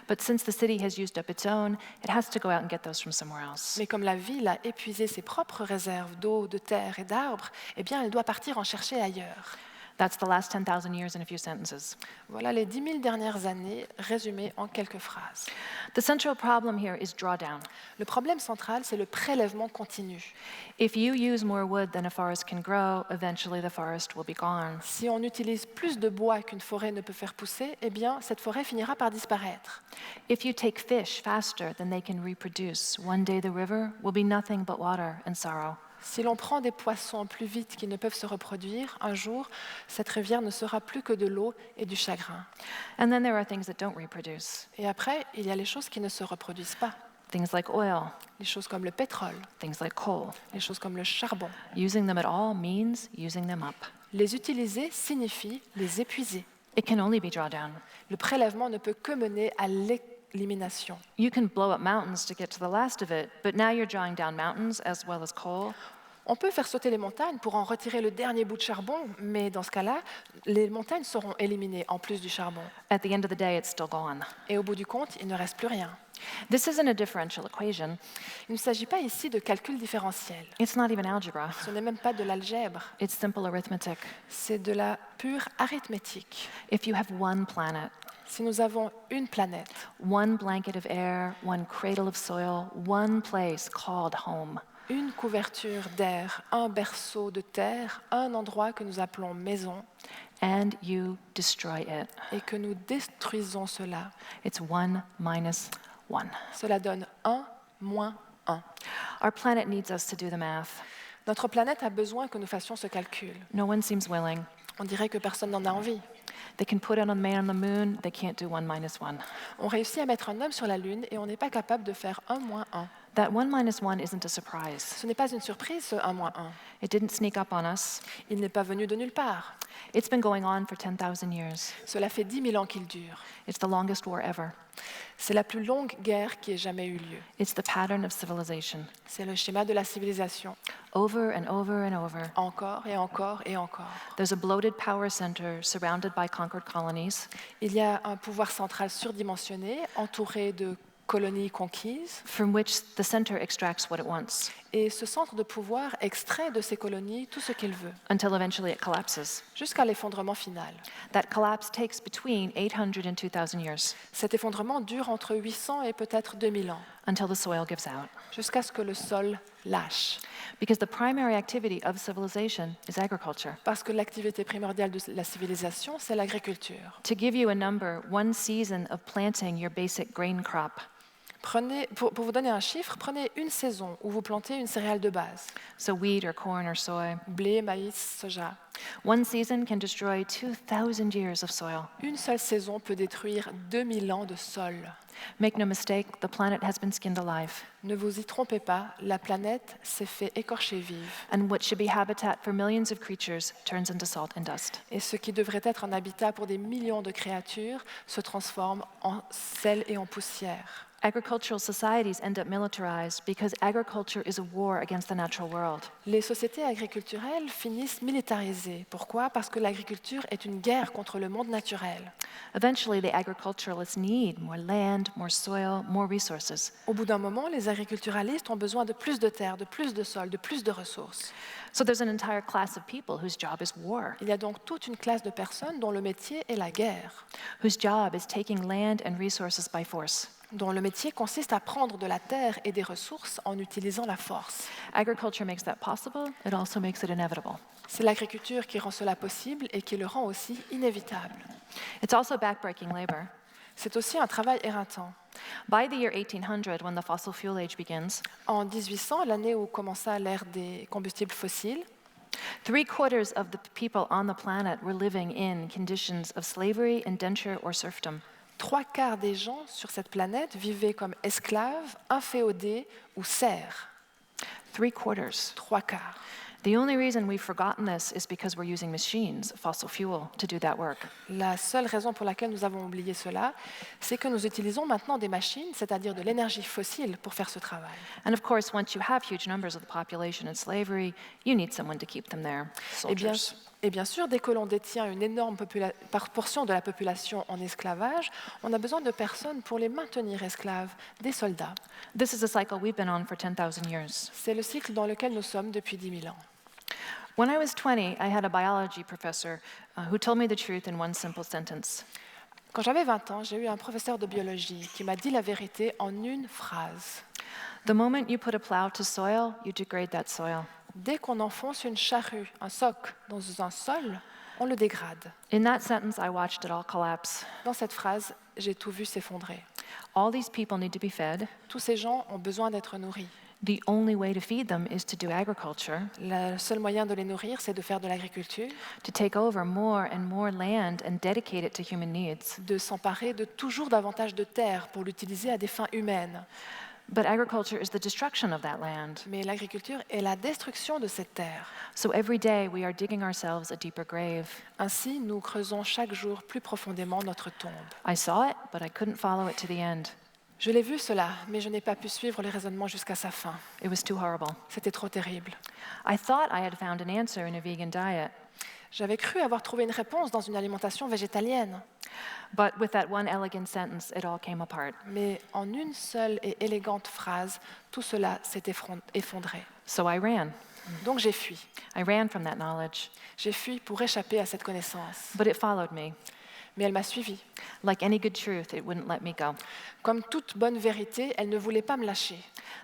But since the city has used up its own, it has to go out and get those from somewhere else. Mais comme la ville a épuisé ses propres réserves d'eau, de terre et d'arbres, eh bien elle doit partir en chercher ailleurs. That's the last 10,000 years in a few sentences. Voilà les 10 000 dernières années résumées en quelques phrases. The central problem here is drawdown. Le problème central, c'est le prélèvement continu. If you use more wood than a forest can grow, eventually the forest will be gone. Si on utilise plus de bois qu'une forêt ne peut faire pousser, eh bien cette forêt finira par disparaître. If you take fish faster than they can reproduce, one day the river will be nothing but water and sorrow. Si l'on prend des poissons plus vite qu'ils ne peuvent se reproduire, un jour, cette rivière ne sera plus que de l'eau et du chagrin. And then there are things that don't reproduce. Et après, il y a les choses qui ne se reproduisent pas. Things like oil, Les choses comme le pétrole, things like coal. les choses comme le charbon. Using them at all means using them up. Les utiliser signifie les épuiser. It can only be drawdown. Le prélèvement ne peut que mener à l'élimination. You can blow up mountains to get to the last of it, but now you're drawing down mountains as well as coal. On peut faire sauter les montagnes pour en retirer le dernier bout de charbon, mais dans ce cas-là, les montagnes seront éliminées en plus du charbon. At the end of the day, it's still gone. Et au bout du compte, il ne reste plus rien. This isn't a differential equation. Il ne s'agit pas ici de calcul différentiel. It's not even algebra. Ce n'est même pas de l'algèbre. It's simple arithmetic. C'est de la pure arithmétique. If you have one planet, Si nous avons une planète, one blanket of air, one cradle of soil, one place called home, une couverture d'air, un berceau de terre, un endroit que nous appelons maison, and you destroy it, et que nous détruisons cela, it's 1 minus 1. cela donne 1 moins 1. Our planet needs us to do the math. Notre planète a besoin que nous fassions ce calcul. No one seems willing. On dirait que personne n'en a envie. They can put it on man on the moon, they can't do 1 minus 1. On réussit à mettre un homme sur la Lune et on n'est pas capable de faire 1 moins 1. That 1 minus 1 isn't a surprise. Ce n'est pas une surprise, ce 1 moins 1. It didn't sneak up on us. Il n'est pas venu de nulle part. It's been going on for 10,000 years. Cela fait 10 000 ans qu'il dure. It's the longest war ever. C'est la plus longue guerre qui ait jamais eu lieu. It's the pattern of civilization. C'est le schéma de la civilisation, Over and over and over. encore et encore et encore. There's a bloated power center surrounded by conquered colonies, Il y a un pouvoir central surdimensionné, entouré de colonies conquises, from which the center extracts what it wants, et ce centre de pouvoir extrait de ces colonies tout ce qu'il veut, until eventually it collapses. jusqu'à l'effondrement final. That collapse takes between 800 and 2,000 years, Cet effondrement dure entre 800 et peut-être 2000 ans, until the soil gives out. jusqu'à ce que le sol lâche. Because the primary activity of civilization is agriculture. Parce que l'activité primordiale de la civilisation, c'est l'agriculture. To give you a number, one season of planting your basic grain crop, Pour vous donner un chiffre, prenez une saison où vous plantez une céréale de base, so wheat or corn or soy. blé, maïs, soja. One season can destroy 2,000 years of soil. Une seule saison peut détruire 2000 ans de sol. Make no mistake, the planet has been skinned alive. Ne vous y trompez pas, la planète s'est fait écorcher vive. And what should be habitat for millions of creatures turns into salt and dust. Et ce qui devrait être un habitat pour des millions de créatures se transforme en sel et en poussière. Agricultural societies end up militarized because agriculture is a war against the natural world. Les sociétés agriculturelles finissent militarisées. Pourquoi? Parce que l'agriculture est une guerre contre le monde naturel. Eventually, the agriculturalists need more land, more soil, more resources. Au bout d'un moment, les agriculturalistes ont besoin de plus de terre, de plus de sol, de plus de ressources. So there's an entire class of people whose job is war, Il y a donc toute une classe de personnes dont le métier est la guerre, whose job is taking land and resources by force. dont le métier consiste à prendre de la terre et des ressources en utilisant la force. Agriculture makes that possible. It also makes it inevitable. C'est l'agriculture qui rend cela possible et qui le rend aussi inévitable. It's also backbreaking labor. C'est aussi un travail éreintant. By the year 1800, when the fossil fuel age begins, En 1800, l'année où commença l'ère des combustibles fossiles, 3/4 of the people on the planet were living in conditions of slavery, indenture, or serfdom. 3/4 des gens sur cette planète vivaient comme esclaves, inféodés ou serfs. 3/4. 3/4. The only reason we've forgotten this is because we're using machines, fossil fuel, to do that work. La seule raison pour laquelle nous avons oublié cela, c'est que nous utilisons maintenant des machines, c'est-à-dire de l'énergie fossile, pour faire ce travail. And of course, once you have huge numbers of the population in slavery, you need someone to keep them there, soldiers. Et bien sûr, dès que l'on détient une énorme portion de la population en esclavage, on a besoin de personnes pour les maintenir esclaves, des soldats. This is a cycle we've been on for 10,000 years. C'est le cycle dans lequel nous sommes depuis 10 000 ans. When I was 20, I had a biology professor who told me the truth in one simple sentence. Quand j'avais 20 ans, j'ai eu un professeur de biologie qui m'a dit la vérité en une phrase. The moment you put a plow to soil, you degrade that soil. Dès qu'on enfonce une charrue, un soc, dans un sol, on le dégrade. In that sentence, I watched it all collapse. Dans cette phrase, j'ai tout vu s'effondrer. All these people need to be fed. Tous ces gens ont besoin d'être nourris. The only way to feed them is to do agriculture, Le seul moyen de les nourrir, c'est de faire de l'agriculture, to take over more and more land and dedicate it to human needs. de s'emparer de toujours davantage de terre pour l'utiliser à des fins humaines. But agriculture is the destruction of that land. Mais l'agriculture est la destruction de cette terre. So every day we are digging ourselves a deeper grave. Ainsi, nous creusons chaque jour plus profondément notre tombe. I saw it, but I couldn't follow it to the end. Je l'ai vu cela, mais je n'ai pas pu suivre les raisonnements jusqu'à sa fin. It was too horrible. C'était trop terrible. I thought I had found an answer in a vegan diet, J'avais cru avoir trouvé une réponse dans une alimentation végétalienne, but with that one elegant sentence, it all came apart. mais en une seule et élégante phrase, tout cela s'est effondré. So I ran. Donc j'ai fui. I ran from that knowledge, J'ai fui pour échapper à cette connaissance. but it followed me. Mais elle m'a suivi. Like any good truth, it wouldn't let me go. Comme toute bonne vérité, elle ne voulait pas me lâcher.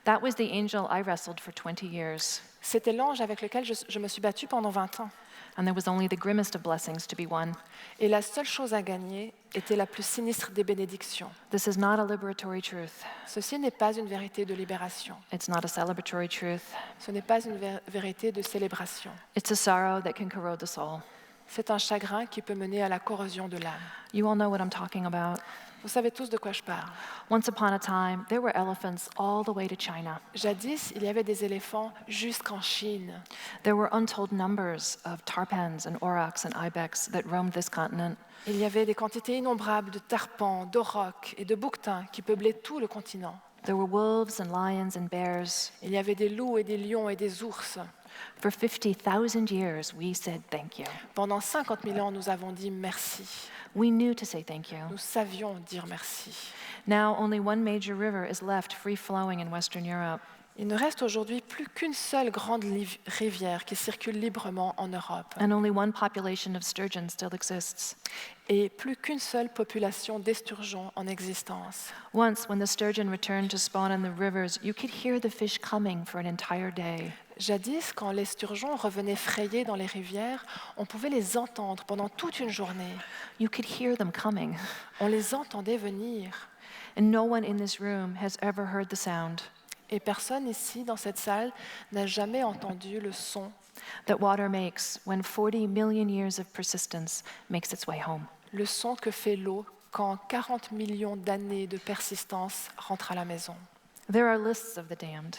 That was the angel I wrestled for 20 years, C'était l'ange avec lequel je me suis battue pendant 20 ans. and there was only the grimmest of blessings to be won. Et la seule chose à gagner était la plus sinistre des bénédictions. This is not a liberatory truth. Ceci n'est pas une vérité de libération. It's not a celebratory truth. Ce n'est pas une vérité de célébration. It's a sorrow that can corrode the soul. C'est un chagrin qui peut mener à la corrosion de l'âme. You all know what I'm talking about. Vous savez tous de quoi je parle. Once upon a time, there were elephants all the way to China. Jadis, il y avait des éléphants jusqu'en Chine. There were untold numbers of tarpans and aurochs and ibex that roamed this continent. Il y avait des quantités innombrables de tarpans, d'aurochs et de bouquetins qui peublaient tout le continent. There were wolves and lions and bears. Il y avait des loups et des lions et des ours. For 50,000 years, we said thank you. Pendant 50 000 ans, nous avons dit merci. We knew to say thank you. Nous savions dire merci. Now, only one major river is left free-flowing in Western Europe. Il ne reste aujourd'hui plus qu'une seule grande rivière qui circule librement en Europe And only one population of sturgeon still exists. et plus qu'une seule population d'esturgeons en existence. Once, when the sturgeon returned to spawn in the rivers, you could hear the fish coming for an entire day. Jadis, quand les sturgeons revenaient frayer dans les rivières, on pouvait les entendre pendant toute une journée. You could hear them coming. On les entendait venir. And no one in this room has ever heard the sound Et personne ici, dans cette salle, n'a jamais entendu le son that water makes when 40 million years of persistence makes its way home. le son que fait l'eau quand 40 millions d'années de persistance rentrent à la maison. There are lists of the damned.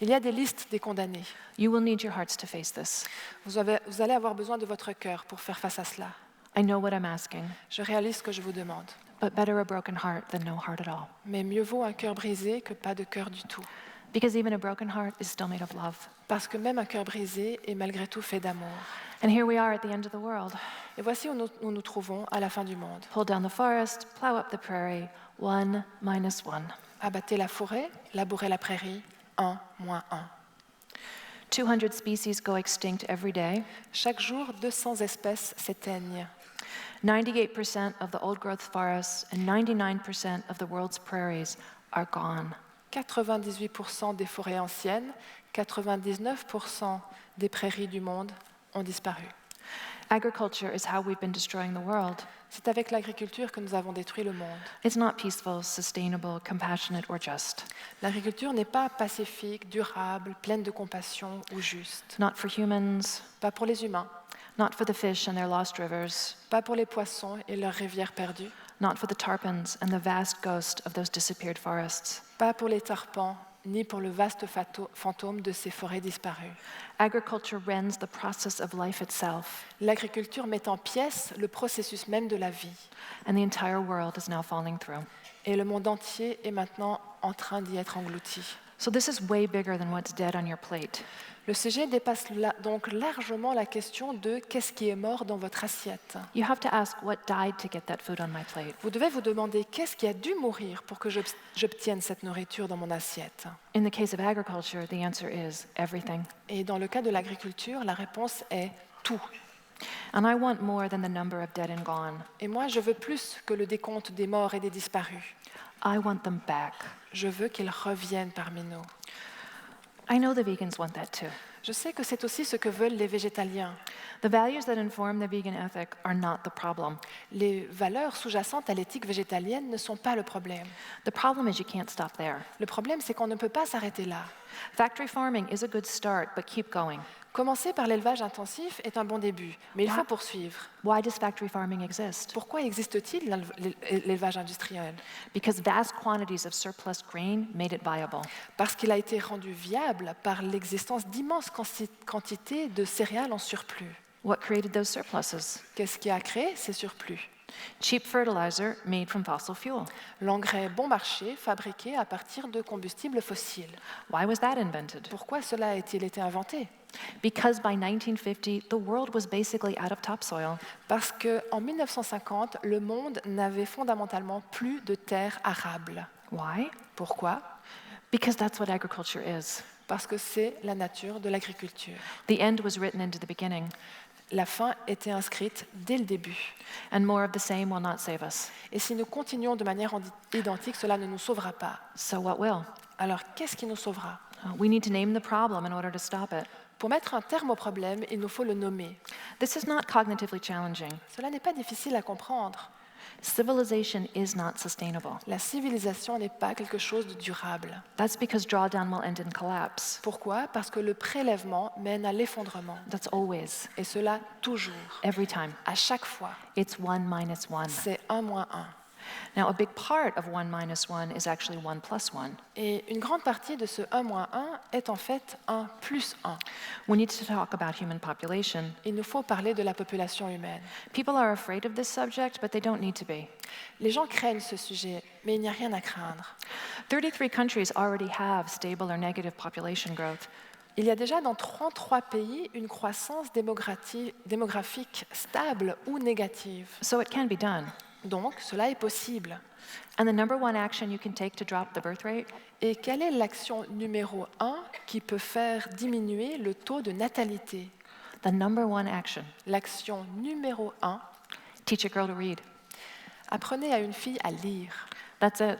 Il y a des listes des condamnés. You will need your hearts to face this. Vous allez avoir besoin de votre cœur pour faire face à cela. I know what I'm asking. Je réalise ce que je vous demande. But better a broken heart than no heart at all. Mais mieux vaut un cœur brisé que pas de cœur du tout. Because even a broken heart is still made of love. Parce que même un cœur brisé est malgré tout fait d'amour. And here we are at the end of the world. Et voici où nous trouvons à la fin du monde. Pull down the forest, plow up the prairie, 1 minus 1. Abattez la forêt, labourez la prairie, 1 moins 1. 200 species go extinct every day. Chaque jour, 200 espèces s'éteignent. 98% of the old growth forests and 99% of the world's prairies are gone. 98% des forêts anciennes, 99% des prairies du monde ont disparu. Agriculture is how we've been destroying the world. C'est avec l'agriculture que nous avons détruit le monde. It's not peaceful, sustainable, compassionate, or just. L'agriculture n'est pas pacifique, durable, pleine de compassion ou juste. Not for humans, Pas pour les humains, not for the fish and their lost rivers, pas pour les poissons et leurs rivières perdues, not for the tarpons and the vast ghost of those disappeared forests. pas pour les tarpans, ni pour le vaste fantôme de ces forêts disparues. Agriculture rends the process of life itself, L'agriculture met en pièces le processus même de la vie. and the entire world is now falling through. Et le monde entier est maintenant en train d'y être englouti. So this is way bigger than what's dead on your plate. Le sujet dépasse donc largement la question de qu'est-ce qui est mort dans votre assiette. You have to ask what died to get that food on my plate. Vous devez vous demander qu'est-ce qui a dû mourir pour que j'obtienne cette nourriture dans mon assiette. In the case of agriculture, the answer is everything. Et dans le cas de l'agriculture, la réponse est tout. And I want more than the number of dead and gone. Et moi, je veux plus que le décompte des morts et des disparus. I want them back. Je veux qu'ils reviennent parmi nous. I know the vegans want that too. Je sais que c'est aussi ce que veulent les végétaliens. The values that inform the vegan ethic are not the problem. Les valeurs sous-jacentes à l'éthique végétalienne ne sont pas le problème. The problem is you can't stop there. Le problème, c'est qu'on ne peut pas s'arrêter là. Factory farming is a good start, but keep going. Commencer par l'élevage intensif est un bon début, mais il faut poursuivre. Why does factory farming exist? Pourquoi existe-t-il l'élevage industriel? Because vast quantities of surplus grain made it viable. Parce qu'il a été rendu viable par l'existence d'immenses quantités de céréales en surplus. What created those surpluses? Qu'est-ce qui a créé ces surplus? Cheap fertilizer made from fossil fuel. L'engrais bon marché fabriqué à partir de combustibles fossiles. Why was that invented? Pourquoi cela a-t-il été inventé? Because by 1950, the world was basically out of topsoil. Parce qu'en 1950, le monde n'avait fondamentalement plus de terre arable. Why? Pourquoi? Because that's what agriculture is. Parce que c'est la nature de l'agriculture. The end was written into the beginning, La fin était inscrite dès le début. and more of the same will not save us. Et si nous continuons de manière identique, cela ne nous sauvera pas. So what will? Alors, qu'est-ce qui nous sauvera? We need to name the problem in order to stop it. Pour mettre un terme au problème, il nous faut le nommer. This is not cognitively challenging. Cela n'est pas difficile à comprendre. Civilization is not sustainable. La civilisation n'est pas quelque chose de durable. That's because drawdown will end in collapse. Pourquoi? Parce que le prélèvement mène à l'effondrement. That's always, Et cela toujours, every time. à chaque fois. It's 1 minus 1. C'est 1 moins 1. Now, a big part of 1 minus 1 is actually 1 plus 1. Et une grande partie de ce 1 moins 1 est en fait 1 plus 1. We need to talk about human population. Il nous faut parler de la population humaine. People are afraid of this subject, but they don't need to be. Les gens craignent ce sujet, mais il n'y a rien à craindre. 33 countries already have stable or negative population growth. Il y a déjà dans 33 pays une croissance démographique stable ou négative. So it can be done. Donc, cela est possible. And the number one action you can take to drop the birth rate? Et quelle est l'action numéro 1 qui peut faire diminuer le taux de natalité? The number one action. L'action numéro 1, Teach a girl to read. apprenez à une fille à lire. That's it.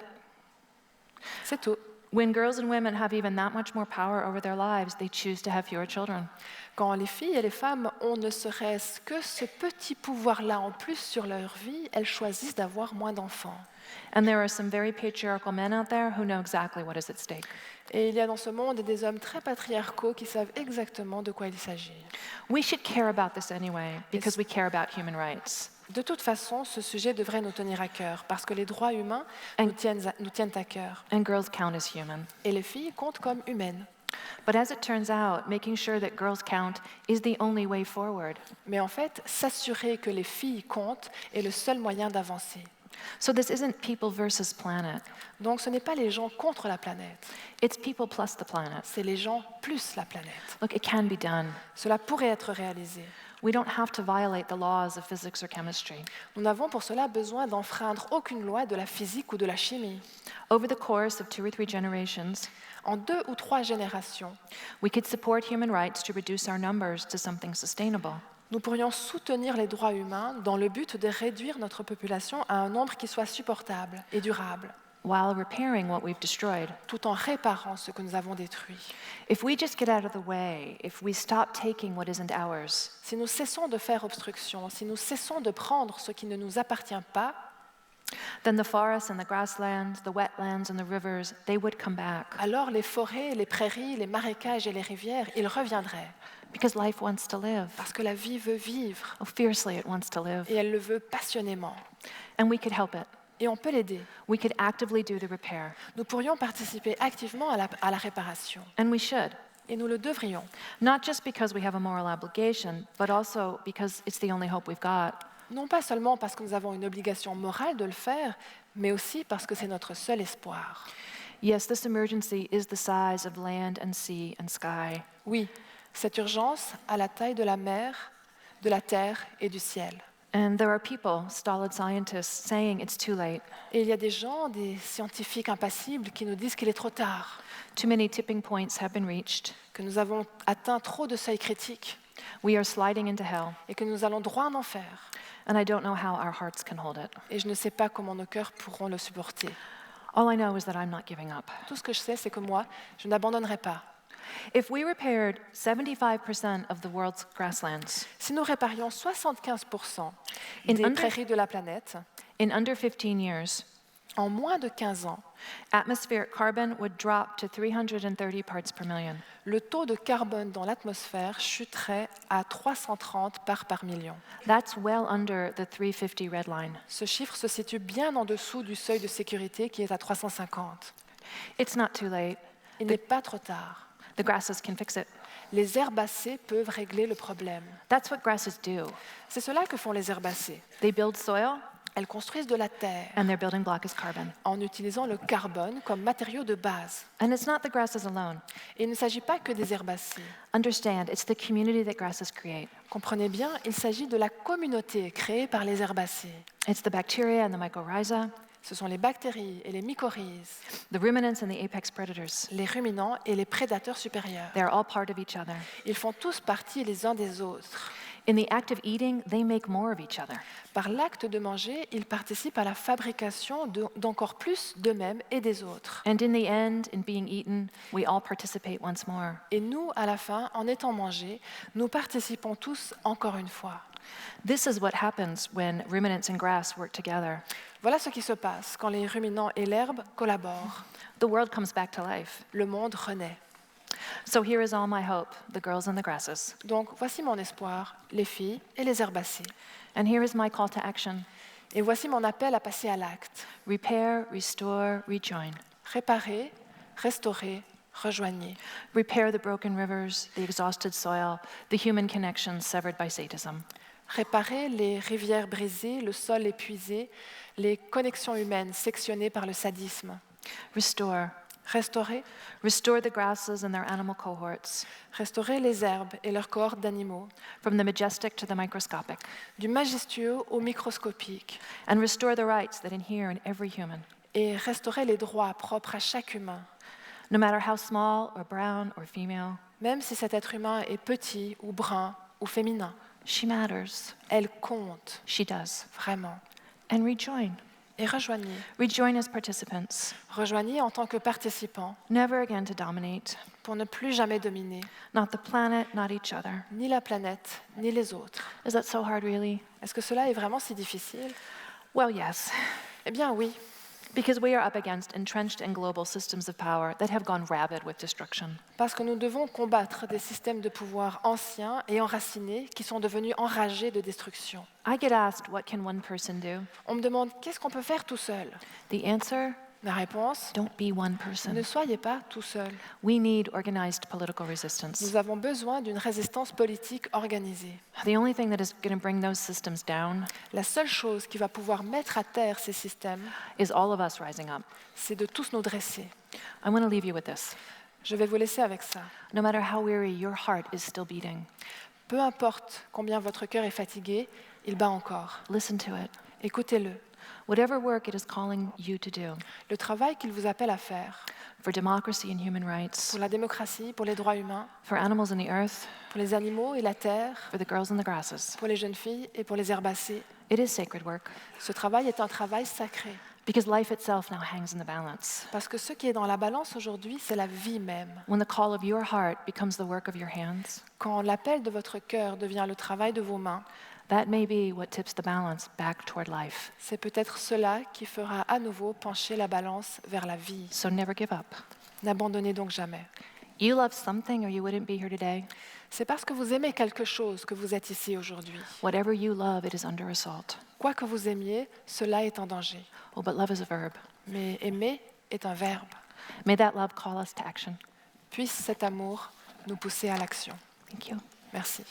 C'est tout. When girls and women have even that much more power over their lives, they choose to have fewer children. Quand les filles et les femmes ont ne serait-ce que ce petit pouvoir-là en plus sur leur vie, elles choisissent d'avoir moins d'enfants. And there are some very patriarchal men out there who know exactly what is at stake. Et il y a dans ce monde des hommes très patriarcaux qui savent exactement de quoi il s'agit. We should care about this anyway, because we care about human rights. De toute façon, ce sujet devrait nous tenir à cœur, parce que les droits humains nous tiennent à cœur. And girls count as human. Et les filles comptent comme humaines. But as it turns out, making sure that girls count is the only way forward. Mais en fait, s'assurer que les filles comptent est le seul moyen d'avancer. So this isn't people versus planet. Donc ce n'est pas les gens contre la planète, It's people plus the planet. c'est les gens plus la planète. Look, it can be done. Cela pourrait être réalisé. We don't have to violate the laws of physics or chemistry. Nous n'avons pour cela besoin d'enfreindre aucune loi de la physique ou de la chimie. Over the course of 2 or 3 generations, En 2 ou 3 générations, we could support human rights to reduce our numbers to something sustainable. nous pourrions soutenir les droits humains dans le but de réduire notre population à un nombre qui soit supportable et durable, While repairing what we've destroyed. tout en réparant ce que nous avons détruit. If we just get out of the way, if we stop taking what isn't ours, Si nous cessons de faire obstruction, si nous cessons de prendre ce qui ne nous appartient pas, then the forests and the grasslands, the wetlands and the rivers, they would come back alors les forêts, les prairies, les marécages et les rivières, ils reviendraient. because life wants to live. Parce que la vie veut vivre Oh, fiercely it wants to live. et elle le veut passionnément. And we could help it. Et on peut l'aider. We could actively do the repair. Nous pourrions participer activement à la réparation. And we should. Et nous le devrions. Not just because we have a moral obligation, but also because it's the only hope we've got. Non pas seulement parce que nous avons une obligation morale de le faire, mais aussi parce que c'est notre seul espoir. Yes, this emergency is the size of land and sea and sky. Oui, cette urgence a la taille de la mer, de la terre et du ciel. And there are people, stolid scientists, saying it's too late. Et il y a des gens, des scientifiques impassibles qui nous disent qu'il est trop tard, Too many tipping points have been reached. que nous avons atteint trop de seuils critiques We are sliding into hell, et que nous allons droit en enfer. and I don't know how our hearts can hold it. Et je ne sais pas comment nos cœurs pourront le supporter. All I know is that I'm not giving up. Tout ce que je sais, c'est que moi, je n'abandonnerai pas. If we repaired 75% of the world's grasslands Si nous réparions 75% In des under- prairies de la planète, in under 15 years, en moins de 15 ans, atmospheric carbon would drop to 330 parts per million. le taux de carbone dans l'atmosphère chuterait à 330 parts par million. That's well under the 350 red line. Ce chiffre se situe bien en dessous du seuil de sécurité qui est à 350. It's not too late. Il n'est pas trop tard. The grasses can fix it. Les herbacées peuvent régler le problème. That's what grasses do. C'est cela que font les herbacées. They build soil, Elles construisent de la terre and their building block is carbon. en utilisant le carbone comme matériau de base. And it's not the grasses alone. Et il ne s'agit pas que des herbacées. Understand, it's the community that grasses create. Comprenez bien, il s'agit de la communauté créée par les herbacées. It's the bacteria and the mycorrhiza, Ce sont les bactéries et les mycorhizes, the ruminants and the apex predators. les ruminants et les prédateurs supérieurs. They're all part of each other. Ils font tous partie les uns des autres. In the act of eating, they make more of each other. Par l'acte de manger, ils participent à la fabrication d'encore plus d'eux-mêmes et des autres. And in the end, in being eaten, we all participate once more. Et nous, à la fin, en étant mangés, nous participons tous encore une fois. This is what happens when ruminants and grass work together. Voilà ce qui se passe quand les ruminants et l'herbe collaborent. The world comes back to life. Le monde renaît. So here is all my hope, the girls and the grasses. Donc voici mon espoir, les filles et les herbacées. And here is my call to action. Et voici mon appel à passer à l'acte. Repair, restore, rejoin. Réparer, restaurer, rejoignez. Repair the broken rivers, the exhausted soil, the human connections severed by sadism. Réparer les rivières brisées, le sol épuisé, les connexions humaines sectionnées par le sadisme. Restore. Restaurer, Restore the grasses and their animal cohorts, restaurer les herbes et leurs cohortes d'animaux, from the majestic to the microscopic, du majestueux au microscopique, and restore the rights that inhere in every human, et restaurer les droits propres à chaque humain, no matter how small or brown or female. même si cet être humain est petit ou brun ou féminin. She matters. Elle compte, She does. vraiment. And rejoin. Et rejoignez. Rejoin as participants, Rejoignez en tant que participants never again to dominate, pour ne plus jamais dominer not the planet, not each other. ni la planète, ni les autres. Is that so hard, really? Est-ce que cela est vraiment si difficile? Well, yes, Eh bien oui, because we are up against entrenched and global systems of power that have gone rabid with destruction. parce que nous devons combattre des systèmes de pouvoir anciens et enracinés qui sont devenus enragés de destruction. I get asked, what can one person do? On me demande qu'est-ce qu'on peut faire tout seul? The answer, Ma réponse, don't be one ne person. soyez pas tout seul. We need organized political resistance. Nous avons besoin d'une résistance politique organisée. The only thing that is going to bring those systems down La seule chose qui va pouvoir mettre à terre ces systèmes, is all of us rising up. c'est de tous nous dresser. I want to leave you with this. Je vais vous laisser avec ça. No matter how weary, your heart is still beating. Peu importe combien votre cœur est fatigué, il bat encore. Listen to it. Écoutez-le. Whatever work it is calling you to do Le travail qu'il vous appelle à faire for democracy and human rights, pour la démocratie, pour les droits humains, for animals and the earth, pour les animaux et la terre, for the girls and the grasses, pour les jeunes filles et pour les herbacées, it is sacred work ce travail est un travail sacré. because life itself now hangs in the balance. Parce que ce qui est dans la balance aujourd'hui, c'est la vie même. When the call of your heart becomes the work of your hands, Quand l'appel de votre cœur devient le travail de vos mains, that may be what tips the balance back toward life. c'est peut-être cela qui fera à nouveau pencher la balance vers la vie. So never give up. N'abandonnez donc jamais. You love something or you wouldn't be here today. C'est parce que vous aimez quelque chose que vous êtes ici aujourd'hui. Whatever you love, it is under assault. Quoi que vous aimiez, cela est en danger. Oh, but love is a verb. Mais aimer est un verbe. May that love call us to action. Puisse cet amour nous pousser à l'action. Thank you. Merci.